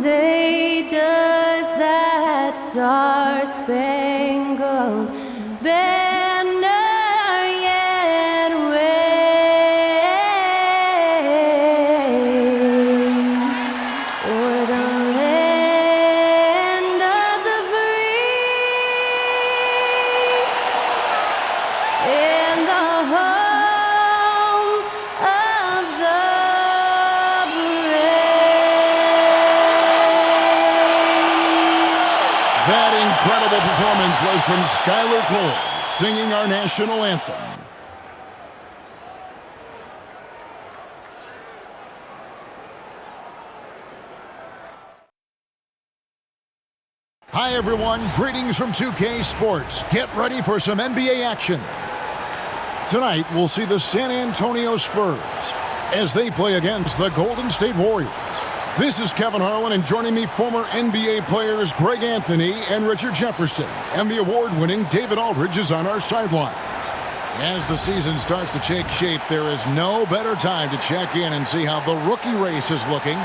say, does that star-spangled banner yet wave o'er the land of the free and the home of the brave? That incredible performance was from Skylar Cole, singing our national anthem. Hi everyone, greetings from 2K Sports. Get ready for some NBA action. Tonight we'll see the San Antonio Spurs as they play against the Golden State Warriors. This is Kevin Harlan, and joining me, former NBA players Greg Anthony and Richard Jefferson, and the award-winning David Aldridge is on our sidelines. As the season starts to take shape, there is no better time to check in and see how the rookie race is looking.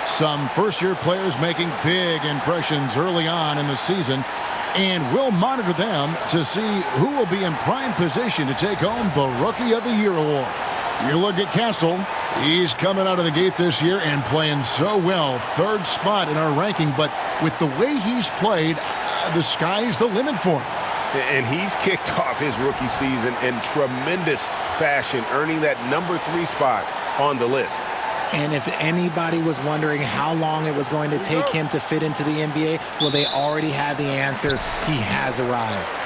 Some first-year players making big impressions early on in the season, and we'll monitor them to see who will be in prime position to take home the Rookie of the Year award. You look at Castle. He's coming out of the gate this year and playing so well. Third spot in our ranking, but with the way he's played, the sky's the limit for him. And he's kicked off his rookie season in tremendous fashion, earning that number 3 spot on the list. And if anybody was wondering how long it was going to take him to fit into the NBA, well, they already had the answer. He has arrived.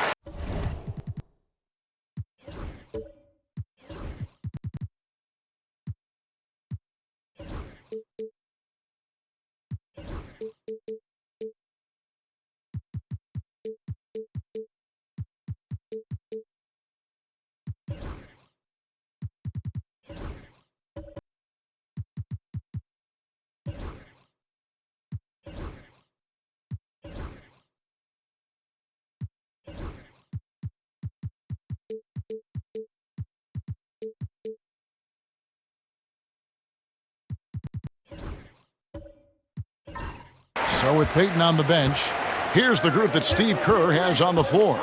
So with Peyton on the bench, here's the group that Steve Kerr has on the floor.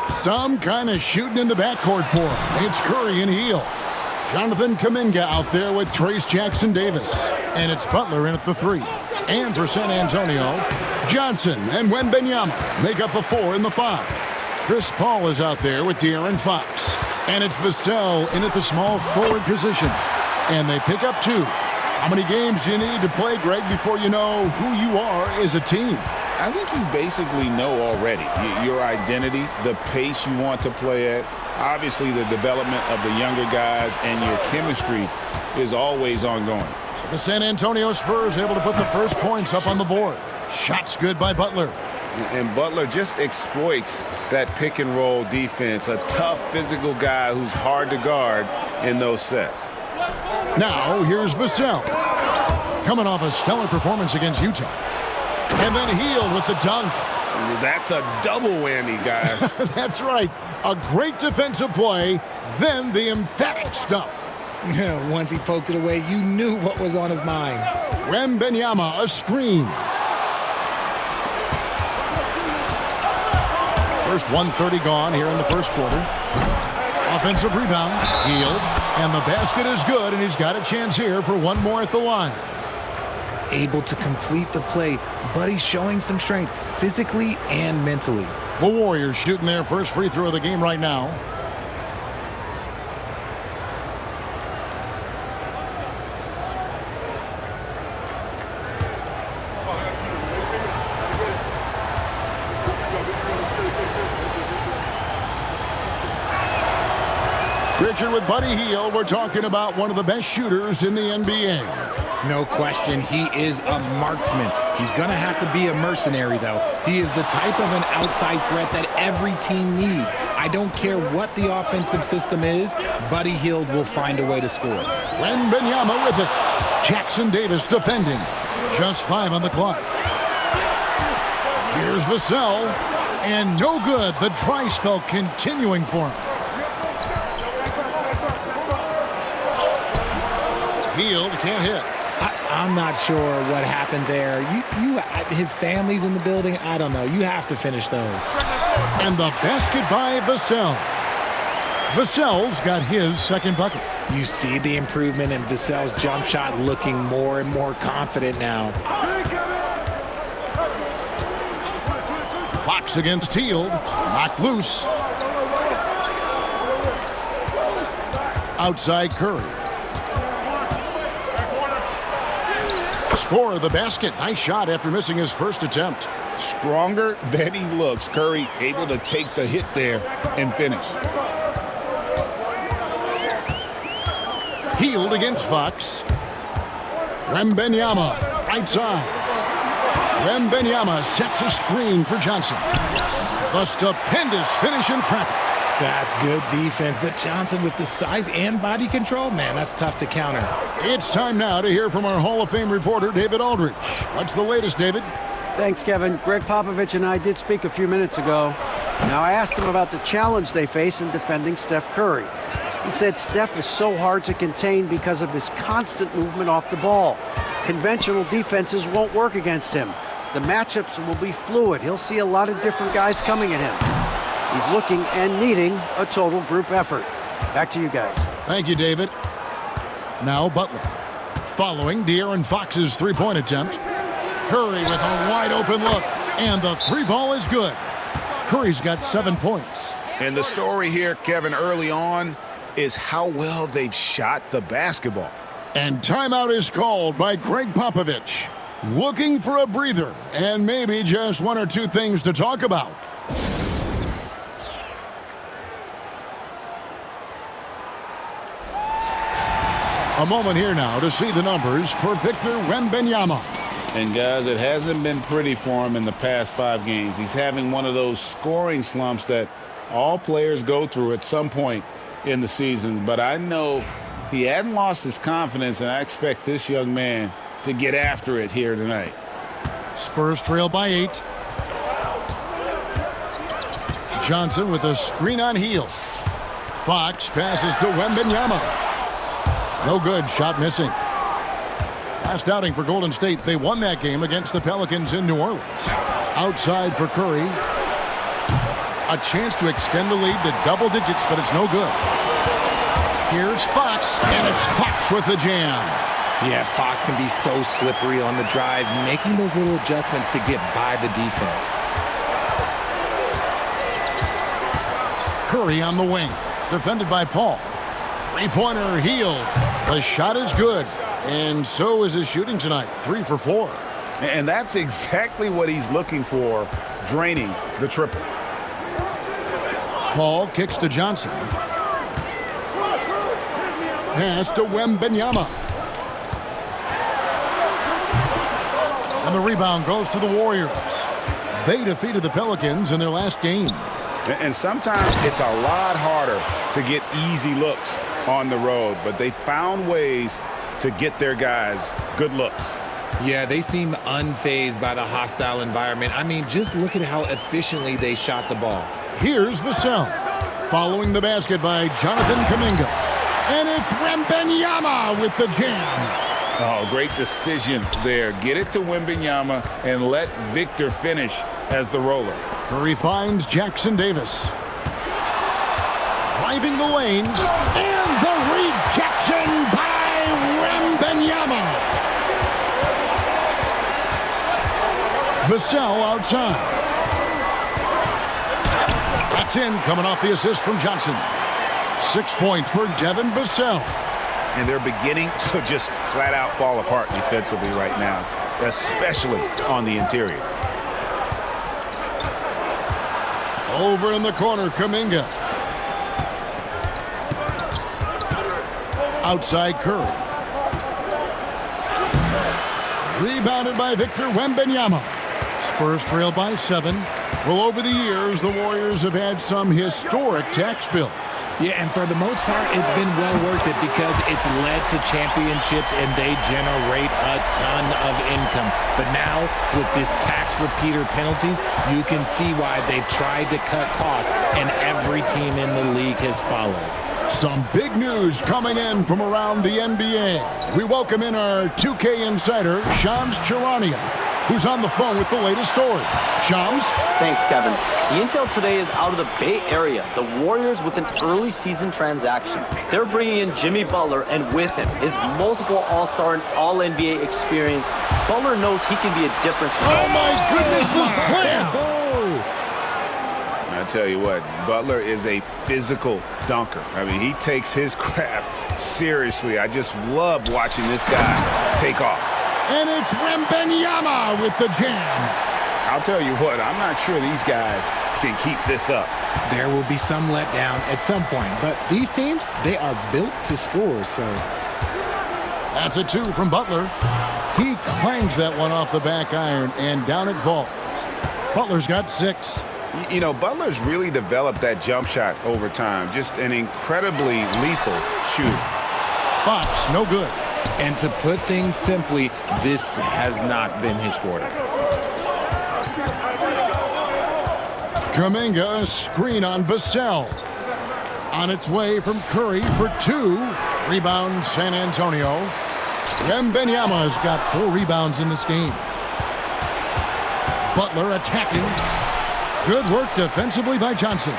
Some kind of shooting in the backcourt for him. It's Curry and Hield. Jonathan Kuminga out there with Trace Jackson-Davis. And it's Butler in at the 3. And for San Antonio, Johnson and Wembanyama make up the 4 and the 5. Chris Paul is out there with De'Aaron Fox. And it's Vassell in at the small forward position. And they pick up 2. How many games do you need to play, Greg, before you know who you are as a team? I think you basically know already your identity, the pace you want to play at, obviously the development of the younger guys, and your chemistry is always ongoing. So the San Antonio Spurs able to put the first points up on the board. Shots good by Butler. And Butler just exploits that pick-and-roll defense, a tough physical guy who's hard to guard in those sets. Now, here's Vassell. Coming off a stellar performance against Utah. And then Hield with the dunk. That's a double whammy, guys. That's right. A great defensive play, then the emphatic stuff. Once he poked it away, you knew what was on his mind. Wembanyama, a screen. First 1:30 gone here in the first quarter. Offensive rebound, Hield. And the basket is good, and he's got a chance here for one more at the line. Able to complete the play, but he's showing some strength physically and mentally. The Warriors shooting their first free throw of the game right now. Richard, with Buddy Hield, we're talking about one of the best shooters in the NBA. No question, he is a marksman. He's going to have to be a mercenary, though. He is the type of an outside threat that every team needs. I don't care what the offensive system is, Buddy Hield will find a way to score. Wembanyama with it. Jackson-Davis defending. Just 5 on the clock. Here's Vassell. And no good. The dry spell continuing for him. Hield can't hit. I'm not sure what happened there. His family's in the building. I don't know. You have to finish those. And the basket by Vassell. Vassell's got his second bucket. You see the improvement in Vassell's jump shot, looking more and more confident now. Fox against Hield. Knocked loose. Outside Curry. Score of the basket. Nice shot after missing his first attempt. Stronger than he looks. Curry able to take the hit there and finish. Hield against Fox. Wembanyama, right side. Wembanyama sets a screen for Johnson. The stupendous finish in traffic. That's good defense, but Johnson with the size and body control, man, that's tough to counter. It's time now to hear from our Hall of Fame reporter, David Aldridge. What's the latest, David? Thanks, Kevin. Greg Popovich and I did speak a few minutes ago. Now, I asked him about the challenge they face in defending Steph Curry. He said Steph is so hard to contain because of his constant movement off the ball. Conventional defenses won't work against him. The matchups will be fluid. He'll see a lot of different guys coming at him. He's looking and needing a total group effort. Back to you guys. Thank you, David. Now Butler. Following De'Aaron Fox's three-point attempt. Curry with a wide-open look. And the three ball is good. Curry's got 7 points. And the story here, Kevin, early on is how well they've shot the basketball. And timeout is called by Greg Popovich. Looking for a breather and maybe just one or two things to talk about. A moment here now to see the numbers for Victor Wembanyama. And guys, it hasn't been pretty for him in the past 5 games. He's having one of those scoring slumps that all players go through at some point in the season. But I know he hadn't lost his confidence, and I expect this young man to get after it here tonight. Spurs trail by 8. Johnson with a screen on Hield. Fox passes to Wembanyama. No good, shot missing. Last outing for Golden State, they won that game against the Pelicans in New Orleans. Outside for Curry. A chance to extend the lead to double digits, but it's no good. Here's Fox, and it's Fox with the jam. Yeah, Fox can be so slippery on the drive, making those little adjustments to get by the defense. Curry on the wing, defended by Paul. Three-pointer, Hield. The shot is good, and so is his shooting tonight, 3 for 4. And that's exactly what he's looking for, draining the triple. Paul kicks to Johnson. Pass to Wembanyama. And the rebound goes to the Warriors. They defeated the Pelicans in their last game. And sometimes it's a lot harder to get easy looks on the road, but they found ways to get their guys good looks. Yeah, they seem unfazed by the hostile environment. I mean, just look at how efficiently they shot the ball. Here's Vassell. Following the basket by Jonathan Kuminga. And it's Wembanyama with the jam. Oh, great decision there. Get it to Wembanyama and let Victor finish as the roller. Curry finds Jackson Davis. Driving the lanes. And the rejection by Wembanyama. Vassell outside. That's in, coming off the assist from Johnson. 6 points for Devin Vassell. And they're beginning to just flat out fall apart defensively right now, especially on the interior. Over in the corner, Kuminga. Outside Curry. Rebounded by Victor Wembanyama. Spurs trail by 7. Well, over the years, the Warriors have had some historic tax bills. Yeah, and for the most part, it's been well worth it because it's led to championships and they generate a ton of income. But now, with this tax repeater penalties, you can see why they've tried to cut costs, and every team in the league has followed. Some big news coming in from around the NBA. We welcome in our 2K insider, Shams Charania, who's on the phone with the latest story. Shams? Thanks, Kevin. The intel today is out of the Bay Area. The Warriors with an early season transaction. They're bringing in Jimmy Butler, and with him, his multiple All-Star and All-NBA experience. Butler knows he can be a difference maker. Oh my goodness, the slam! I tell you what, Butler is a physical dunker. I mean, he takes his craft seriously. I just love watching this guy take off. And it's Wembanyama with the jam. I'll tell you what, I'm not sure these guys can keep this up. There will be some letdown at some point, but these teams, they are built to score, so. That's a 2 from Butler. He clangs that one off the back iron, and down it falls. Butler's got 6. You know, Butler's really developed that jump shot over time. Just an incredibly lethal shooter. Fox, no good. And to put things simply, this has not been his quarter. Kuminga, a screen on Vassell. On its way from Curry for 2. Rebound, San Antonio. Wembanyama's got 4 rebounds in this game. Butler attacking. Good work defensively by Johnson.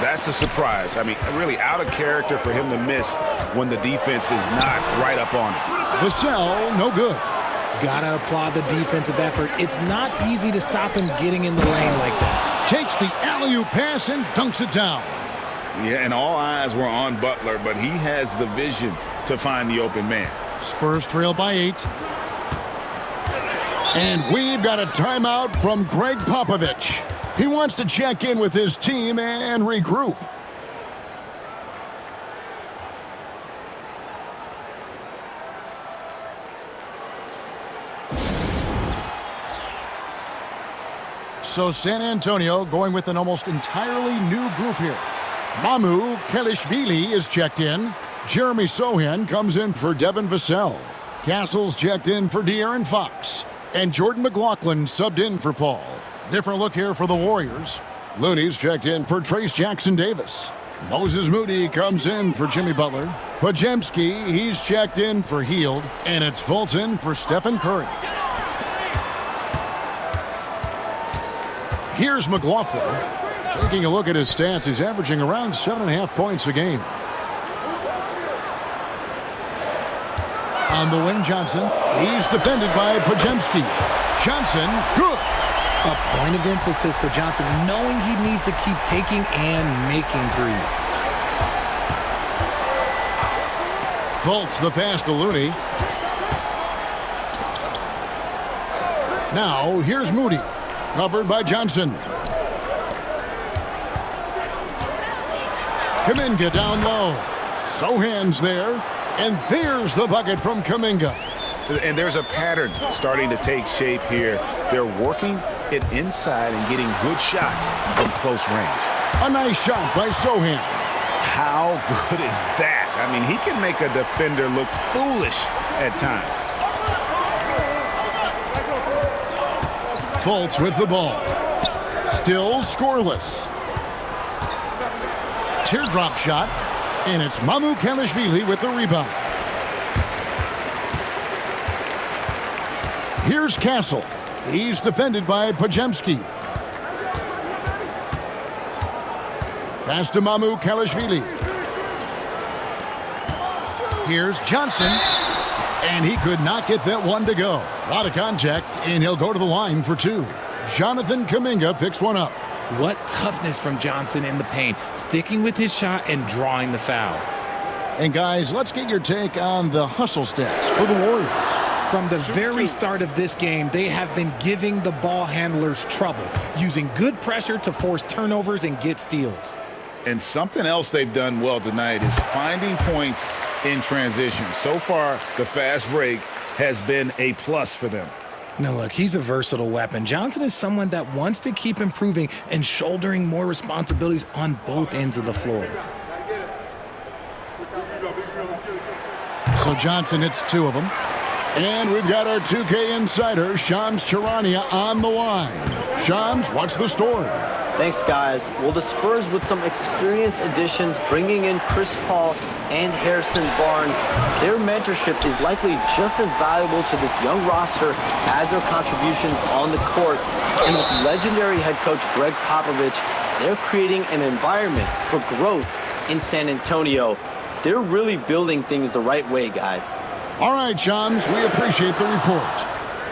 That's a surprise. I mean, really out of character for him to miss when the defense is not right up on him. Vassell, no good. Gotta applaud the defensive effort. It's not easy to stop him getting in the lane like that. Takes the alley-oop pass and dunks it down. Yeah, and all eyes were on Butler, but he has the vision to find the open man. Spurs trail by 8. And we've got a timeout from Greg Popovich. He wants to check in with his team and regroup. So San Antonio going with an almost entirely new group here. Mamu Kelishvili is checked in. Jeremy Sohan comes in for Devin Vassell. Castle's checked in for De'Aaron Fox. And Jordan McLaughlin subbed in for Paul. Different look here for the Warriors. Looney's checked in for Trace Jackson-Davis. Moses Moody comes in for Jimmy Butler. Podziemski, he's checked in for Hield. And it's Fulton for Stephen Curry. Here's McLaughlin. Taking a look at his stats, he's averaging around 7.5 points a game. On the wing, Johnson. He's defended by Podziemski. Johnson, good. A point of emphasis for Johnson, knowing he needs to keep taking and making threes. Fultz the pass to Looney. Now, here's Moody. Covered by Johnson. Kuminga down low. Sohan's there. And there's the bucket from Kuminga. And there's a pattern starting to take shape here. They're working it inside and getting good shots from close range. A nice shot by Sohan. How good is that? I mean, he can make a defender look foolish at times. Fultz with the ball. Still scoreless. Teardrop shot. And it's Mamu Kelishvili with the rebound. Here's Castle. He's defended by Podziemski. Pass to Mamu Kelishvili. Here's Johnson. And he could not get that one to go. A lot of contact, and he'll go to the line for 2. Jonathan Kuminga picks one up. What toughness from Johnson in the paint, sticking with his shot and drawing the foul. And guys, let's get your take on the hustle stats for the Warriors. From the very start of this game, they have been giving the ball handlers trouble, using good pressure to force turnovers and get steals. And something else they've done well tonight is finding points in transition. So far, the fast break has been a plus for them. Now, look, he's a versatile weapon. Johnson is someone that wants to keep improving and shouldering more responsibilities on both ends of the floor. So Johnson hits 2 of them. And we've got our 2K insider, Shams Charania, on the line. Shams, what's the story? Thanks, guys. Well, the Spurs, with some experienced additions, bringing in Chris Paul and Harrison Barnes, their mentorship is likely just as valuable to this young roster as their contributions on the court. And with legendary head coach Greg Popovich, they're creating an environment for growth in San Antonio. They're really building things the right way, guys. All right, Johns, we appreciate the report.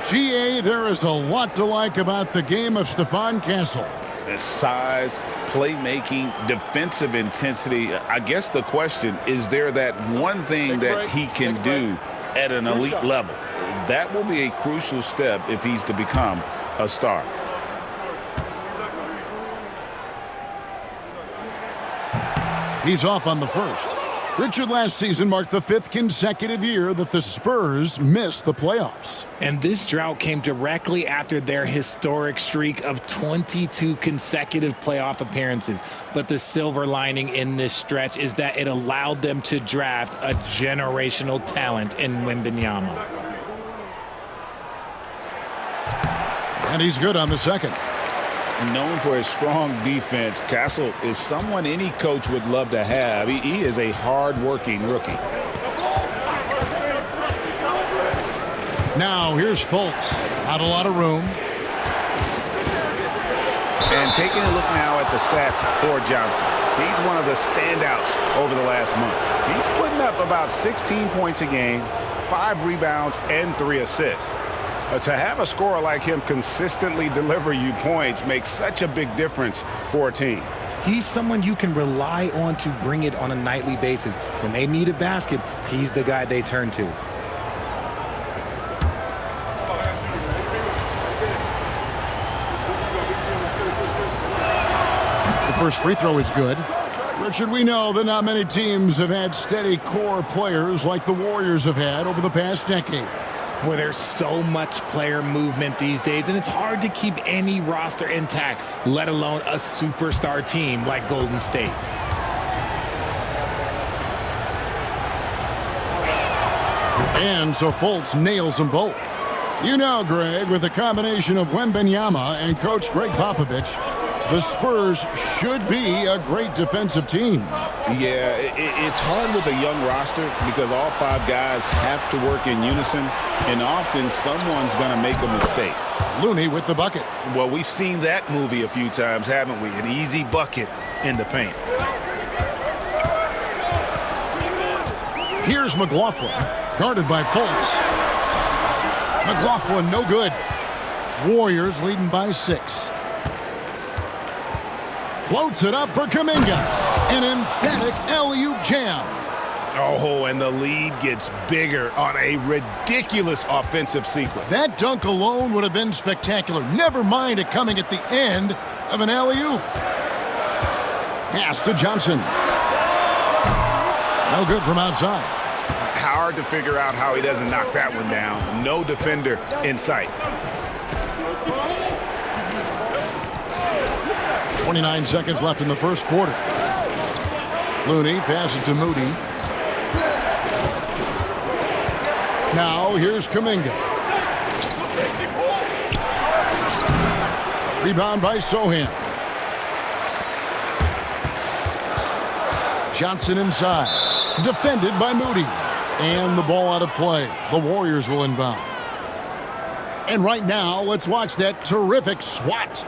GA, there is a lot to like about the game of Stephon Castle. His size, playmaking, defensive intensity. I guess the question, is there that one thing that he can do at an elite level? That will be a crucial step if he's to become a star. He's off on the first. Richard, last season marked the 5th consecutive year that the Spurs missed the playoffs. And this drought came directly after their historic streak of 22 consecutive playoff appearances. But the silver lining in this stretch is that it allowed them to draft a generational talent in Wembanyama. And he's good on the second. Known for his strong defense, Castle is someone any coach would love to have. He is a hard-working rookie. Now here's Fultz. Not a lot of room. And taking a look now at the stats for Johnson. He's one of the standouts over the last month. He's putting up about 16 points a game, 5 rebounds, and 3 assists. To have a scorer like him consistently deliver you points makes such a big difference for a team. He's someone you can rely on to bring it on a nightly basis. When they need a basket, he's the guy they turn to. The first free throw is good. Richard, we know that not many teams have had steady core players like the Warriors have had over the past decade. Where there's so much player movement these days, and it's hard to keep any roster intact, let alone a superstar team like Golden State. And so Fultz nails them both. You know, Greg, with a combination of Wembanyama and Coach Greg Popovich, the Spurs should be a great defensive team. Yeah, it's hard with a young roster because all 5 guys have to work in unison, and often someone's going to make a mistake. Looney with the bucket. Well, we've seen that movie a few times, haven't we? An easy bucket in the paint. Here's McLaughlin, guarded by Fultz. McLaughlin, no good. Warriors leading by 6. Floats it up for Kuminga. An emphatic alley-oop jam. Oh, and the lead gets bigger on a ridiculous offensive sequence. That dunk alone would have been spectacular. Never mind it coming at the end of an alley-oop. Pass to Johnson. No good from outside. Hard to figure out how he doesn't knock that one down. No defender in sight. 29 seconds left in the first quarter. Looney passes to Moody. Now here's Kuminga. Rebound by Sohan. Johnson inside. Defended by Moody. And the ball out of play. The Warriors will inbound. And right now, let's watch that terrific swat.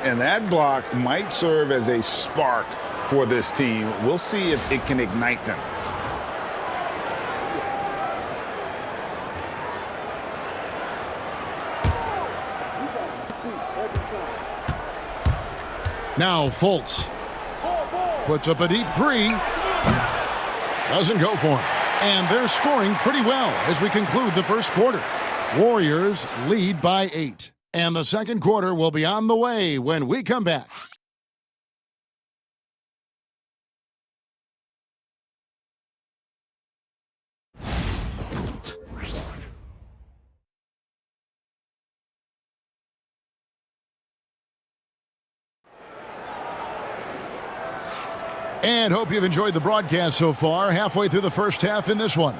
And that block might serve as a spark for this team. We'll see if it can ignite them. Now Fultz puts up a deep 3. Doesn't go for him. And they're scoring pretty well as we conclude the first quarter. Warriors lead by 8. And the second quarter will be on the way when we come back. And hope you've enjoyed the broadcast so far. Halfway through the first half in this one.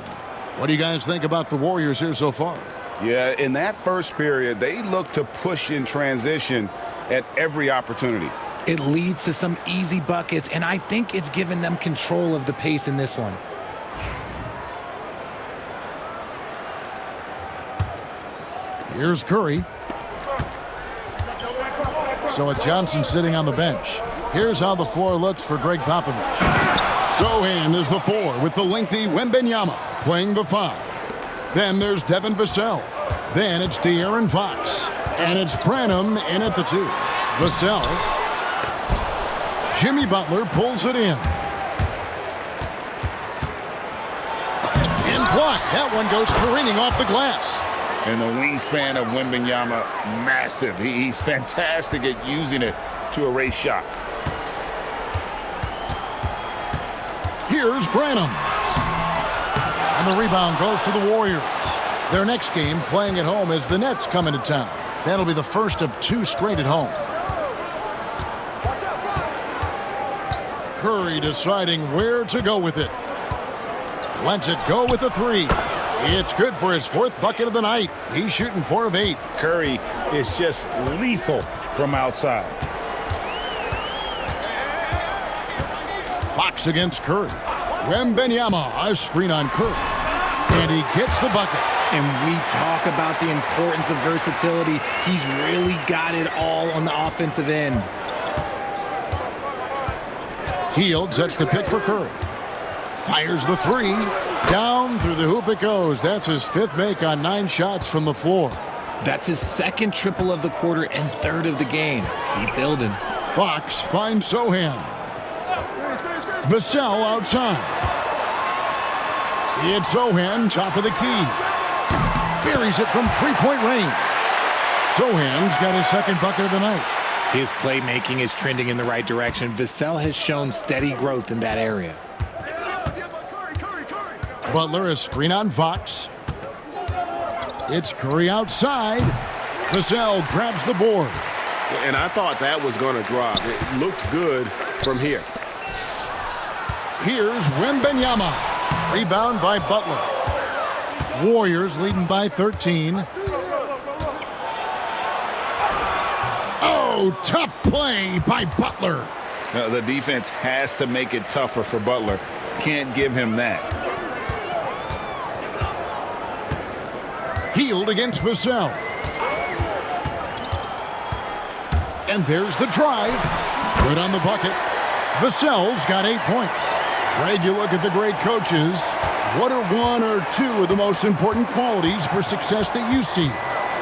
What do you guys think about the Warriors here so far? Yeah, in that first period, they looked to push in transition at every opportunity. It leads to some easy buckets, and I think it's given them control of the pace in this one. Here's Curry. So with Johnson sitting on the bench, here's how the floor looks for Greg Popovich. Sohan is the 4 with the lengthy Wembanyama playing the 5. Then there's Devin Vassell. Then it's De'Aaron Fox. And it's Branham in at the 2. Vassell. Jimmy Butler pulls it in. And blocked. That one goes careening off the glass. And the wingspan of Wembanyama, massive. He's fantastic at using it to erase shots. Here's Branham. And the rebound goes to the Warriors. Their next game playing at home as the Nets come into town. That'll be the first of 2 straight at home. Curry deciding where to go with it. Lets it go with a 3. It's good for his 4th bucket of the night. He's shooting 4 of 8. Curry is just lethal from outside. Fox against Curry. Wembanyama, a screen on Curry. And he gets the bucket. And we talk about the importance of versatility. He's really got it all on the offensive end. Hield sets the pick for Curry. Fires the 3. Down through the hoop it goes. That's his 5th make on 9 shots from the floor. That's his 2nd triple of the quarter and 3rd of the game. Keep building. Fox finds Sohan. Vassell outside. It's Sohan, top of the key. Buries it from 3-point range. Sohan's got his 2nd bucket of the night. His playmaking is trending in the right direction. Vassell has shown steady growth in that area. Butler a screen on Fox. It's Curry outside. Vassell grabs the board. And I thought that was going to drop. It looked good from here. Here's Wembanyama. Rebound by Butler. Warriors leading by 13. Oh, tough play by Butler. Now, the defense has to make it tougher for Butler. Can't give him that. Hield against Vassell. And there's the drive. Good on the bucket. Vassell's got 8 points. Greg, you look at the great coaches. What are 1 or 2 of the most important qualities for success that you see?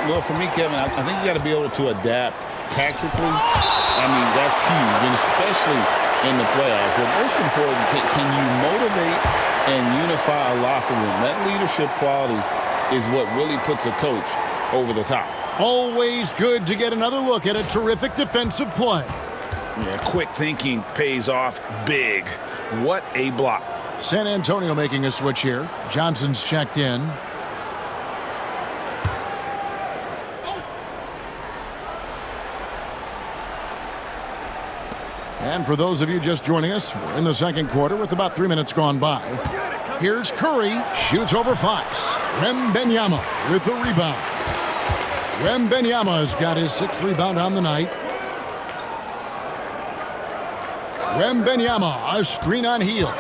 Well, for me, Kevin, I think you got to be able to adapt tactically. I mean, that's huge, and especially in the playoffs. But most important, can you motivate and unify a locker room? That leadership quality is what really puts a coach over the top. Always good to get another look at a terrific defensive play. Yeah, quick thinking pays off big. What a block. San Antonio making a switch here. Johnson's checked in. And for those of you just joining us, we're in the 2nd quarter with about 3 minutes gone by. Here's Curry, shoots over Fox. Wembanyama with the rebound. Wembanyama's got his 6th rebound on the night. Wembanyama, a screen on Hield.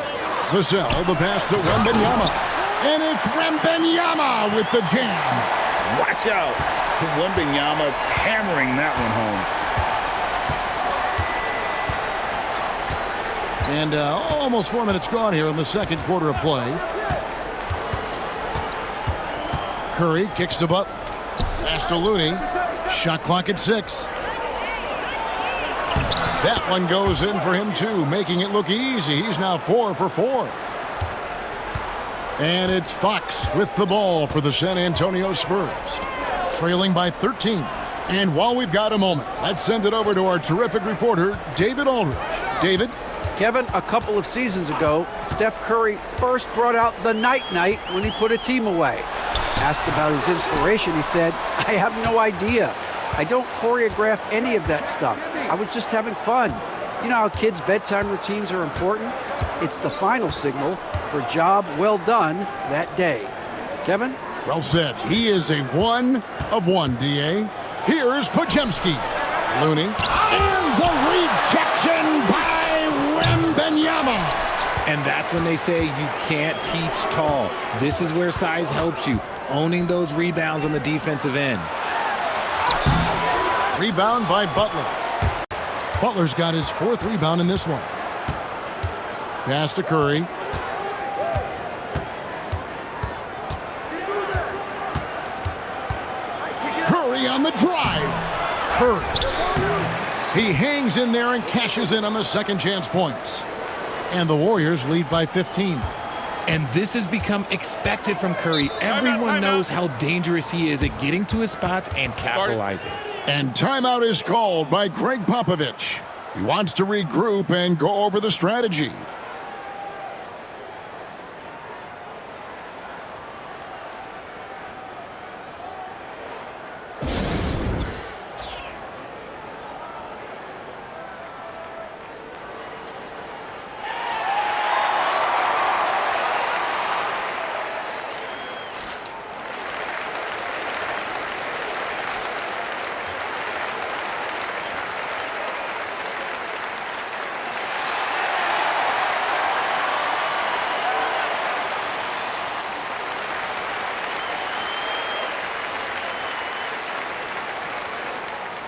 Vassell, the pass to Wembanyama. And it's Wembanyama with the jam. Watch out. Wembanyama hammering that one home. And almost 4 minutes gone here in the 2nd quarter of play. Curry kicks to Butler. Pass to Looney. Shot clock at 6. That one goes in for him too, making it look easy. He's now 4 for 4. And it's Fox with the ball for the San Antonio Spurs, trailing by 13. And while we've got a moment, let's send it over to our terrific reporter, David Aldridge. David? Kevin, a couple of seasons ago, Steph Curry first brought out the night-night when he put a team away. Asked about his inspiration, he said, "I have no idea. I don't choreograph any of that stuff. I was just having fun." You know how kids' bedtime routines are important? It's the final signal for job well done that day. Kevin? Well said. He is a 1 of 1, D.A. Here's Podziemski. Looney. And the rejection by Wembanyama. And that's when they say you can't teach tall. This is where size helps you, owning those rebounds on the defensive end. Rebound by Butler. Butler's got his 4th rebound in this one. Pass to Curry. Curry on the drive. Curry. He hangs in there and cashes in on the second chance points. And the Warriors lead by 15. And this has become expected from Curry. Everyone knows how dangerous he is at getting to his spots and capitalizing. And timeout is called by Greg Popovich. He wants to regroup and go over the strategy.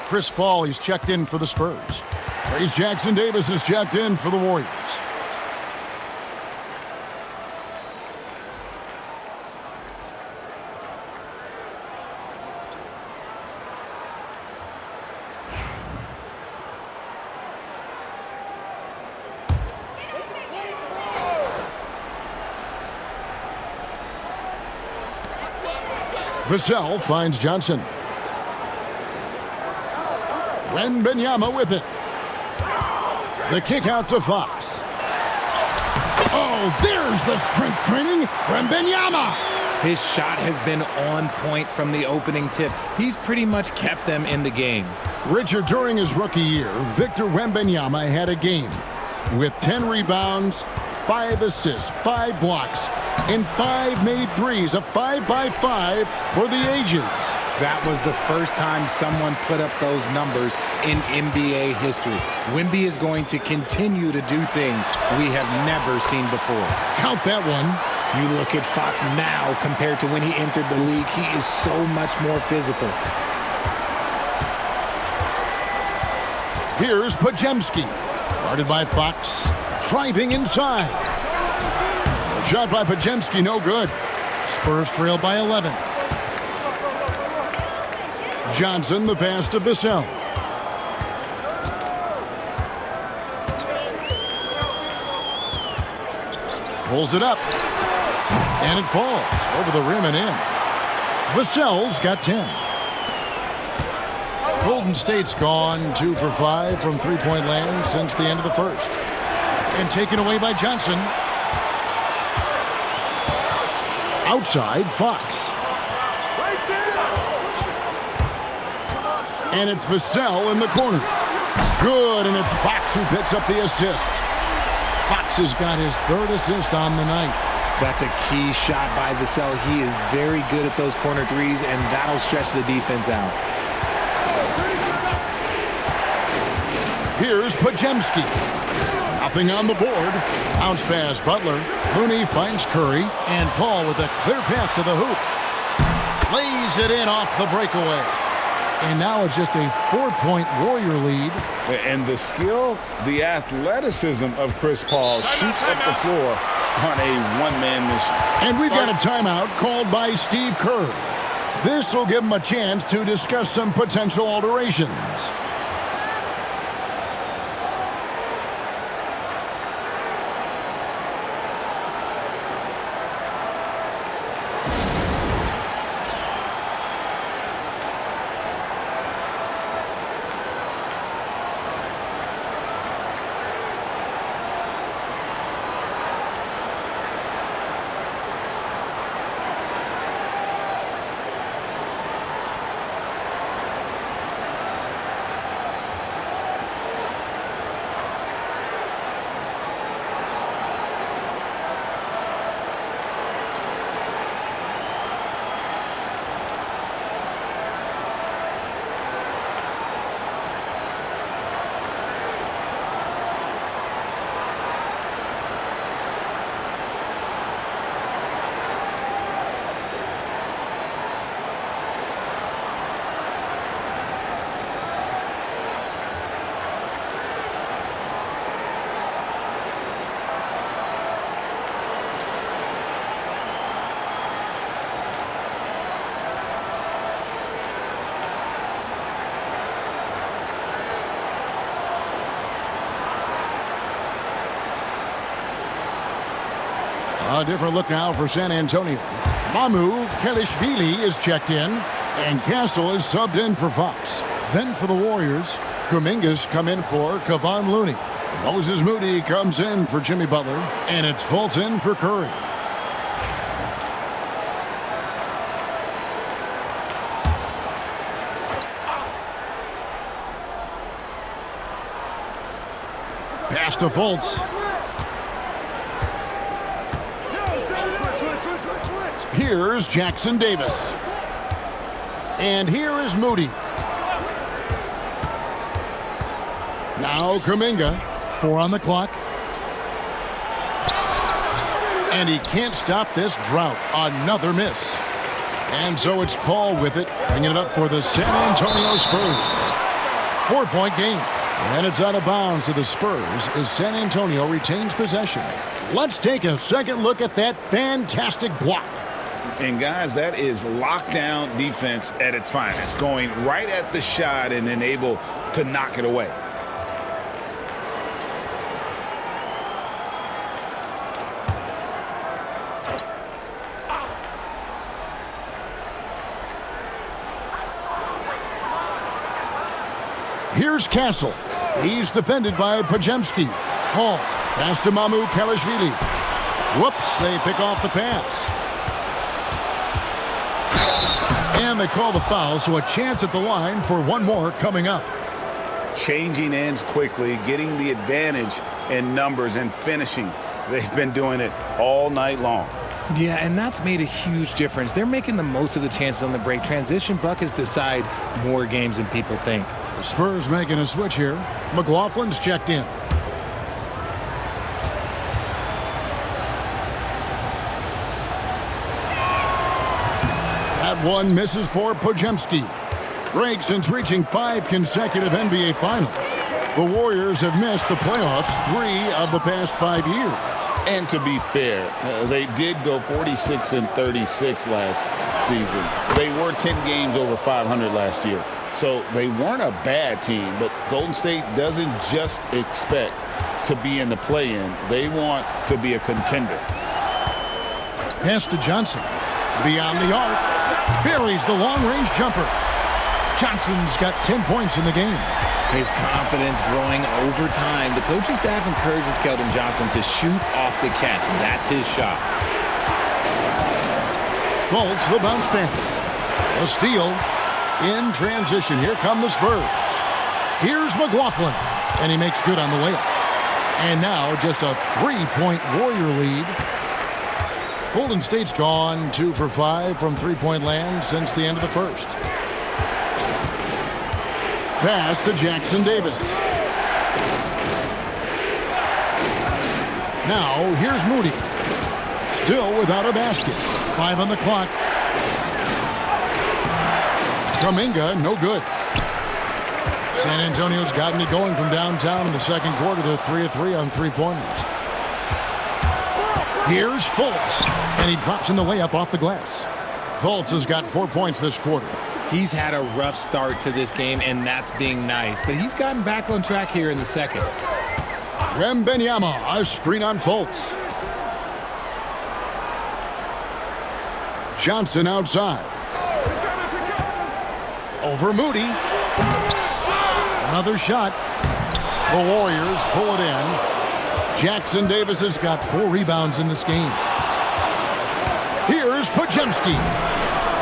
Chris Paul, he's checked in for the Spurs. Trace Jackson-Davis is checked in for the Warriors. Vassell finds Johnson. Wembanyama with it. The kick out to Fox. Oh, there's the strength training. Wembanyama. His shot has been on point from the opening tip. He's pretty much kept them in the game. Richard, during his rookie year, Victor Wembanyama had a game with 10 rebounds, 5 assists, 5 blocks, and 5 made threes. A 5-by-5 for the ages. That was the first time someone put up those numbers in NBA history. Wemby is going to continue to do things we have never seen before. Count that one. You look at Fox now compared to when he entered the league, he is so much more physical. Here's Podziemski. Guarded by Fox. Driving inside. Shot by Podziemski, no good. Spurs trail by 11. Johnson, the pass to Vassell. Pulls it up. And it falls over the rim and in. Vassell's got 10. Golden State's gone 2 for 5 from three-point land since the end of the first. And taken away by Johnson. Outside, Fox. And it's Vassell in the corner. Good, and it's Fox who picks up the assist. Fox has got his 3rd assist on the night. That's a key shot by Vassell. He is very good at those corner threes, and that'll stretch the defense out. Here's Podziemski. Nothing on the board. Bounce pass, Butler. Looney finds Curry, and Paul with a clear path to the hoop. Lays it in off the breakaway. And now it's just a 4-point Warrior lead. And the skill, the athleticism of Chris Paul shoots up the floor on a one-man mission. And we've got a timeout called by Steve Kerr. This will give him a chance to discuss some potential alterations. A different look now for San Antonio. Mamu Kelishvili is checked in, and Castle is subbed in for Fox. Then for the Warriors, Kuminga's come in for Kevon Looney. Moses Moody comes in for Jimmy Butler, and it's Fultz in for Curry. Pass to Fultz. Here's Jackson Davis. And here is Moody. Now Kuminga, 4 on the clock. And he can't stop this drought. Another miss. And so it's Paul with it, bringing it up for the San Antonio Spurs. 4-point game. And it's out of bounds to the Spurs as San Antonio retains possession. Let's take a second look at that fantastic block. And guys, that is lockdown defense at its finest, going right at the shot and then able to knock it away. Here's Castle. He's defended by Podziemski. Hall. Pass to Mamu Kelishvili. Whoops, they pick off the pass. And they call the foul, so a chance at the line for one more coming up. Changing ends quickly, getting the advantage in numbers and finishing. They've been doing it all night long. Yeah, and that's made a huge difference. They're making the most of the chances on the break. Transition buckets decide more games than people think. The Spurs making a switch here. McLaughlin's checked in. That one misses for Podziemski. Break since reaching 5 consecutive NBA Finals. The Warriors have missed the playoffs 3 of the past 5 years. And to be fair, they did go 46-36 last season. They were 10 games over 500 last year. So they weren't a bad team, but Golden State doesn't just expect to be in the play-in. They want to be a contender. Pass to Johnson. Beyond the arc. Buries the long-range jumper. Johnson's got 10 points in the game. His confidence growing over time. The coaching staff encourages Keldon Johnson to shoot off the catch. That's his shot. Fultz the bounce pass. A steal. In transition, here come the Spurs. Here's McLaughlin, and he makes good on the layup. And now just a 3-point Warrior lead. Golden State's gone 2 for 5 from three-point land since the end of the first. Pass to Jackson Davis. Now here's Moody. Still without a basket. 5 on the clock. Kuminga, no good. San Antonio's gotten it going from downtown in the second quarter. They're 3 of 3 on three-pointers. Here's Fultz, and he drops in the layup off the glass. Fultz has got 4 points this quarter. He's had a rough start to this game, and that's being nice. But he's gotten back on track here in the second. Wembanyama, a screen on Fultz. Johnson outside. Over Moody. Another shot. The Warriors pull it in. Jackson Davis has got 4 rebounds in this game. Here's Podziemski.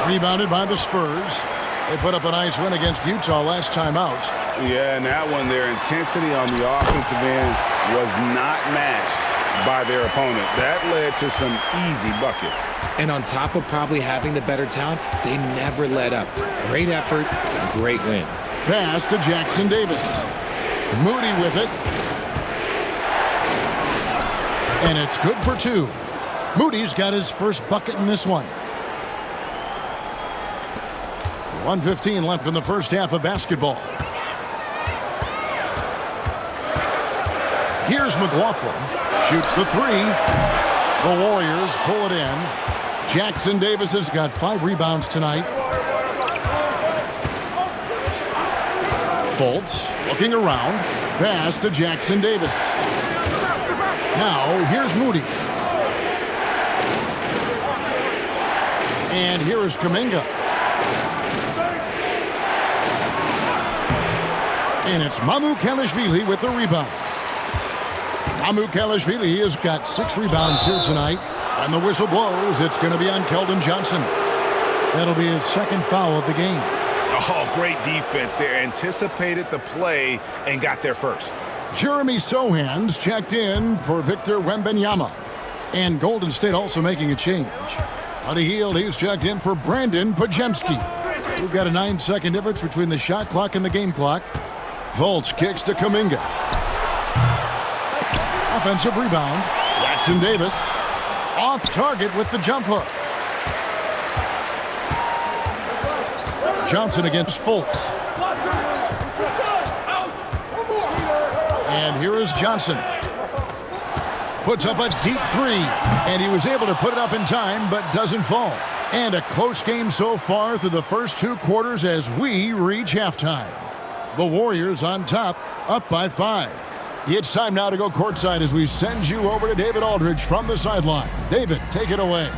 Rebounded by the Spurs. They put up a nice win against Utah last time out. Yeah, and that one, their intensity on the offensive end was not matched by their opponent. That led to some easy buckets. And on top of probably having the better talent, they never let up. Great effort, great win. Pass to Jackson Davis. Moody with it. And it's good for 2. Moody's got his first bucket in this one. 1:15 left in the first half of basketball. Here's McLaughlin. Shoots the 3. The Warriors pull it in. Jackson Davis has got 5 rebounds tonight. Fultz looking around. Pass to Jackson Davis. Now here's Moody. And here is Kuminga. And it's Mamukelashvili with the rebound. Mamukelashvili has got 6 rebounds here tonight. And the whistle blows. It's going to be on Keldon Johnson. That'll be his 2nd foul of the game. Oh, great defense there. Anticipated the play and got there first. Jeremy Sohan's checked in for Victor Wembanyama. And Golden State also making a change. Buddy Hield, he's checked in for Brandon Pajemski. We've got a 9-second difference between the shot clock and the game clock. Fultz kicks to Kuminga. Offensive rebound. Jackson Davis off target with the jump hook. Johnson against Fultz. And here is Johnson. Puts up a deep 3, and he was able to put it up in time, but doesn't fall. And a close game so far through the first 2 quarters as we reach halftime. The Warriors on top, up by 5. It's time now to go courtside as we send you over to David Aldridge from the sideline. David, take it away.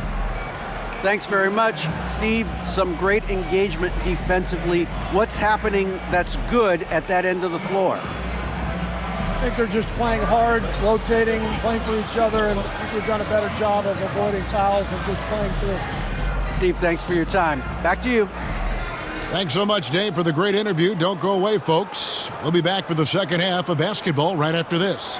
Thanks very much, Steve. Some great engagement defensively. What's happening that's good at that end of the floor? I think they're just playing hard, rotating, playing for each other, and I think we've done a better job of avoiding fouls and just playing through. Steve, thanks for your time. Back to you. Thanks so much, Dave, for the great interview. Don't go away, folks. We'll be back for the second half of basketball right after this.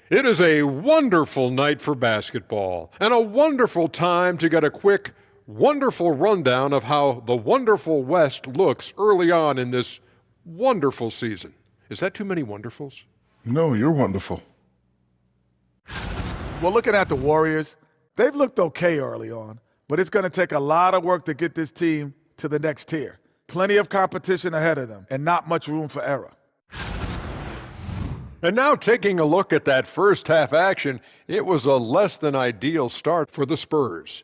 It is a wonderful night for basketball and a wonderful time to get a quick, wonderful rundown of how the wonderful West looks early on in this wonderful season. Is that too many wonderfuls? No, you're wonderful. Well, looking at the Warriors, they've looked okay early on, but it's going to take a lot of work to get this team to the next tier. Plenty of competition ahead of them and not much room for error. And now taking a look at that first half action, it was a less than ideal start for the Spurs.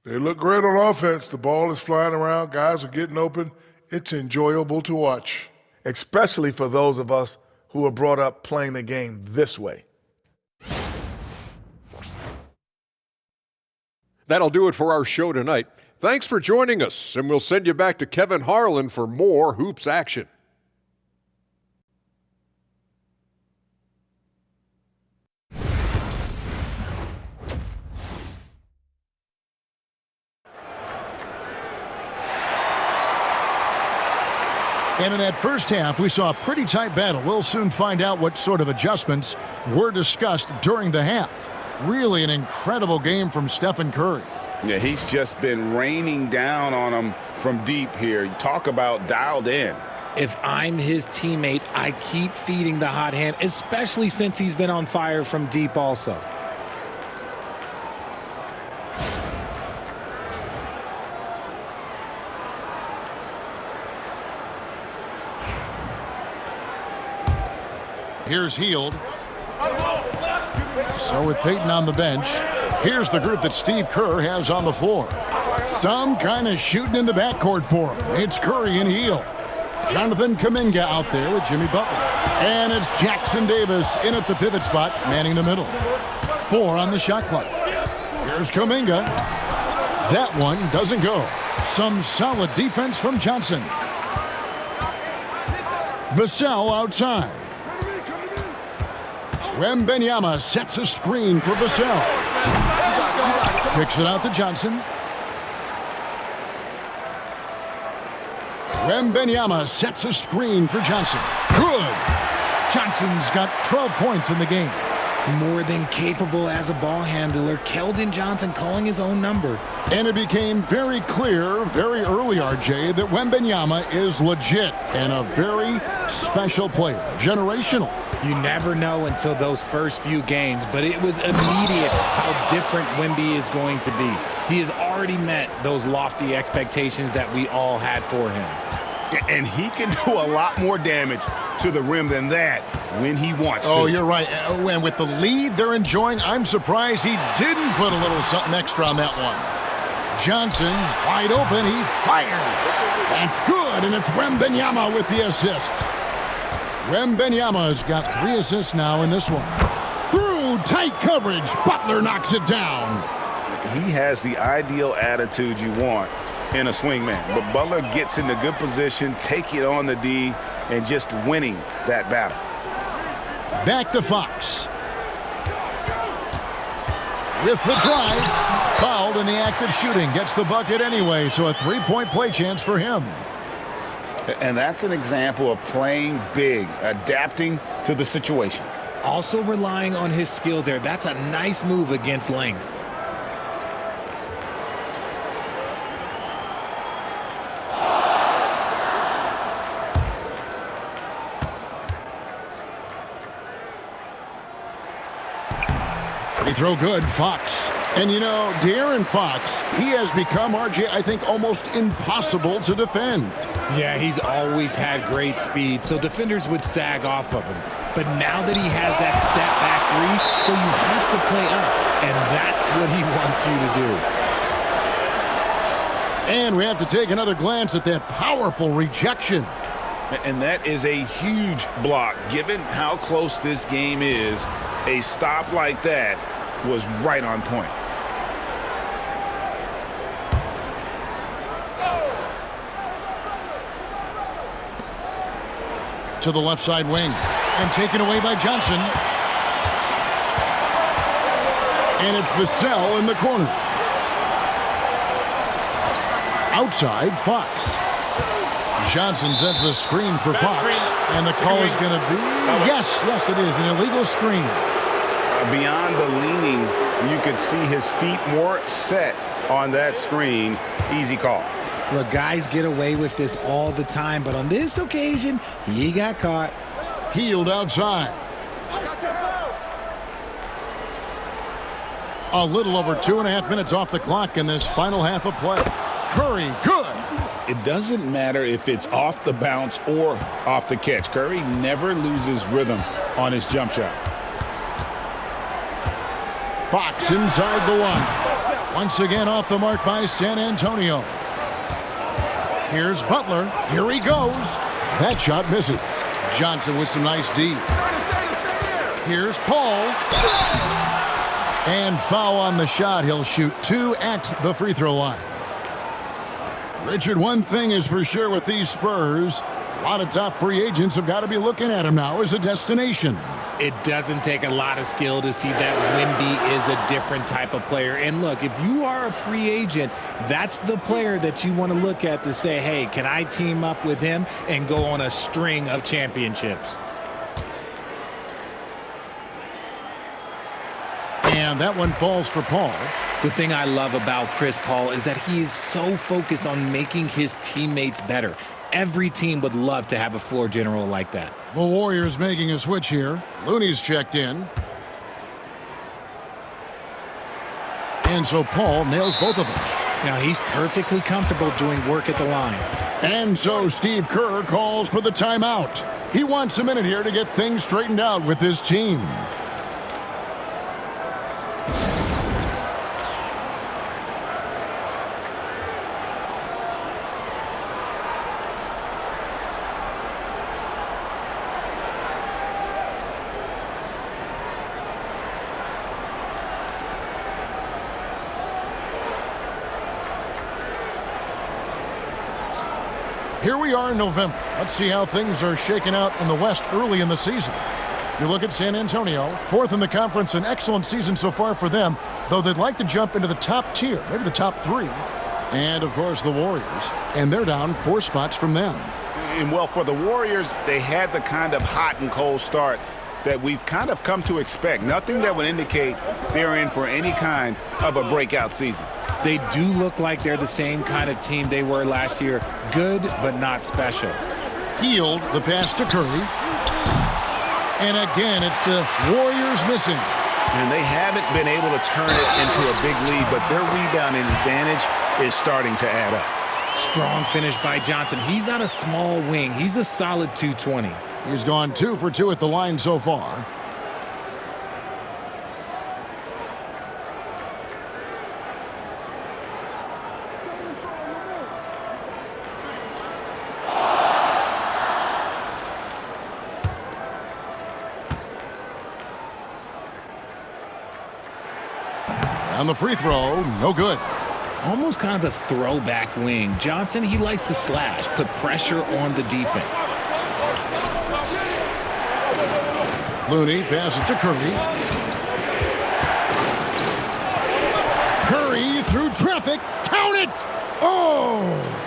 They look great on offense. The ball is flying around. Guys are getting open. It's enjoyable to watch. Especially for those of us who were brought up playing the game this way. That'll do it for our show tonight. Thanks for joining us, and we'll send you back to Kevin Harlan for more Hoops action. And in that first half, we saw a pretty tight battle. We'll soon find out what sort of adjustments were discussed during the half. Really an incredible game from Stephen Curry. Yeah, he's just been raining down on him from deep here. You talk about dialed in. If I'm his teammate, I keep feeding the hot hand, especially since he's been on fire from deep also. Here's Hield. So with Peyton on the bench, here's the group that Steve Kerr has on the floor. Some kind of shooting in the backcourt for him. It's Curry and Hield. Jonathan Kuminga out there with Jimmy Butler. And it's Jackson Davis in at the pivot spot, manning the middle. 4 on the shot clock. Here's Kuminga. That one doesn't go. Some solid defense from Johnson. Vassell outside. Wembanyama sets a screen for Vassell. Kicks it out to Johnson. Wembanyama sets a screen for Johnson. Good! Johnson's got 12 points in the game. More than capable as a ball handler. Keldon Johnson calling his own number. And it became very clear very early, RJ, that Wembanyama is legit and a very special player. Generational. You never know until those first few games, but it was immediate how different Wemby is going to be. He has already met those lofty expectations that we all had for him. And he can do a lot more damage to the rim than that when he wants to. Oh, you're right. And with the lead they're enjoying, I'm surprised he didn't put a little something extra on that one. Johnson, wide open, he fires. That's good, and it's Wembanyama with the assist. Wembanyama's got 3 assists now in this one. Through tight coverage, Butler knocks it down. He has the ideal attitude you want in a swingman, but Butler gets into good position, take it on the D, and just winning that battle. Back to Fox. With the drive, fouled in the act of shooting, gets the bucket anyway, so a 3-point play chance for him. And that's an example of playing big, adapting to the situation. Also relying on his skill there. That's a nice move against length. Free throw good, Fox. And you know, De'Aaron Fox, he has become, RJ, I think, almost impossible to defend. Yeah, he's always had great speed, so defenders would sag off of him. But now that he has that step-back 3, so you have to play up, and that's what he wants you to do. And we have to take another glance at that powerful rejection. And that is a huge block. Given how close this game is, a stop like that was right on point. To the left side wing. And taken away by Johnson. And it's Vassell in the corner. Outside, Fox. Johnson sends the screen for Fox. And the call is going to be... Yes, it is. An illegal screen. Beyond the leaning, you could see his feet more set on that screen. Easy call. Look, guys get away with this all the time, but on this occasion, he got caught. Healed outside. A little over 2.5 minutes off the clock in this final half of play. Curry, good. It doesn't matter if it's off the bounce or off the catch. Curry never loses rhythm on his jump shot. Fox inside the line. Once again off the mark by San Antonio. Here's Butler. Here he goes. That shot misses. Johnson with some nice D. Here's Paul. And foul on the shot. He'll shoot 2 at the free throw line. Richard, one thing is for sure with these Spurs, a lot of top free agents have got to be looking at him now as a destination. It doesn't take a lot of skill to see that Wemby is a different type of player. And look, if you are a free agent, that's the player that you want to look at to say, hey, can I team up with him and go on a string of championships? And that one falls for Paul. The thing I love about Chris Paul is that he is so focused on making his teammates better. Every team would love to have a floor general like that. The Warriors making a switch here. Looney's checked in. And so Paul nails both of them. Now he's perfectly comfortable doing work at the line. And so Steve Kerr calls for the timeout. He wants a minute here to get things straightened out with his team. Here we are in November. Let's see how things are shaking out in the West early in the season. You look at San Antonio, 4th in the conference, an excellent season so far for them, though they'd like to jump into the top tier, maybe the top 3. And, of course, the Warriors. And they're down 4 spots from them. And, well, for the Warriors, they had the kind of hot and cold start that we've kind of come to expect. Nothing that would indicate they're in for any kind of a breakout season. They do look like they're the same kind of team they were last year. Good, but not special. Healed the pass to Curry. And again, it's the Warriors missing. And they haven't been able to turn it into a big lead, but their rebounding advantage is starting to add up. Strong finish by Johnson. He's not a small wing. He's a solid 220. He's gone 2 for 2 at the line so far. On the free throw, no good. Almost kind of a throwback wing. Johnson, he likes to slash, put pressure on the defense. Looney passes to Curry. Curry through traffic. Count it! Oh!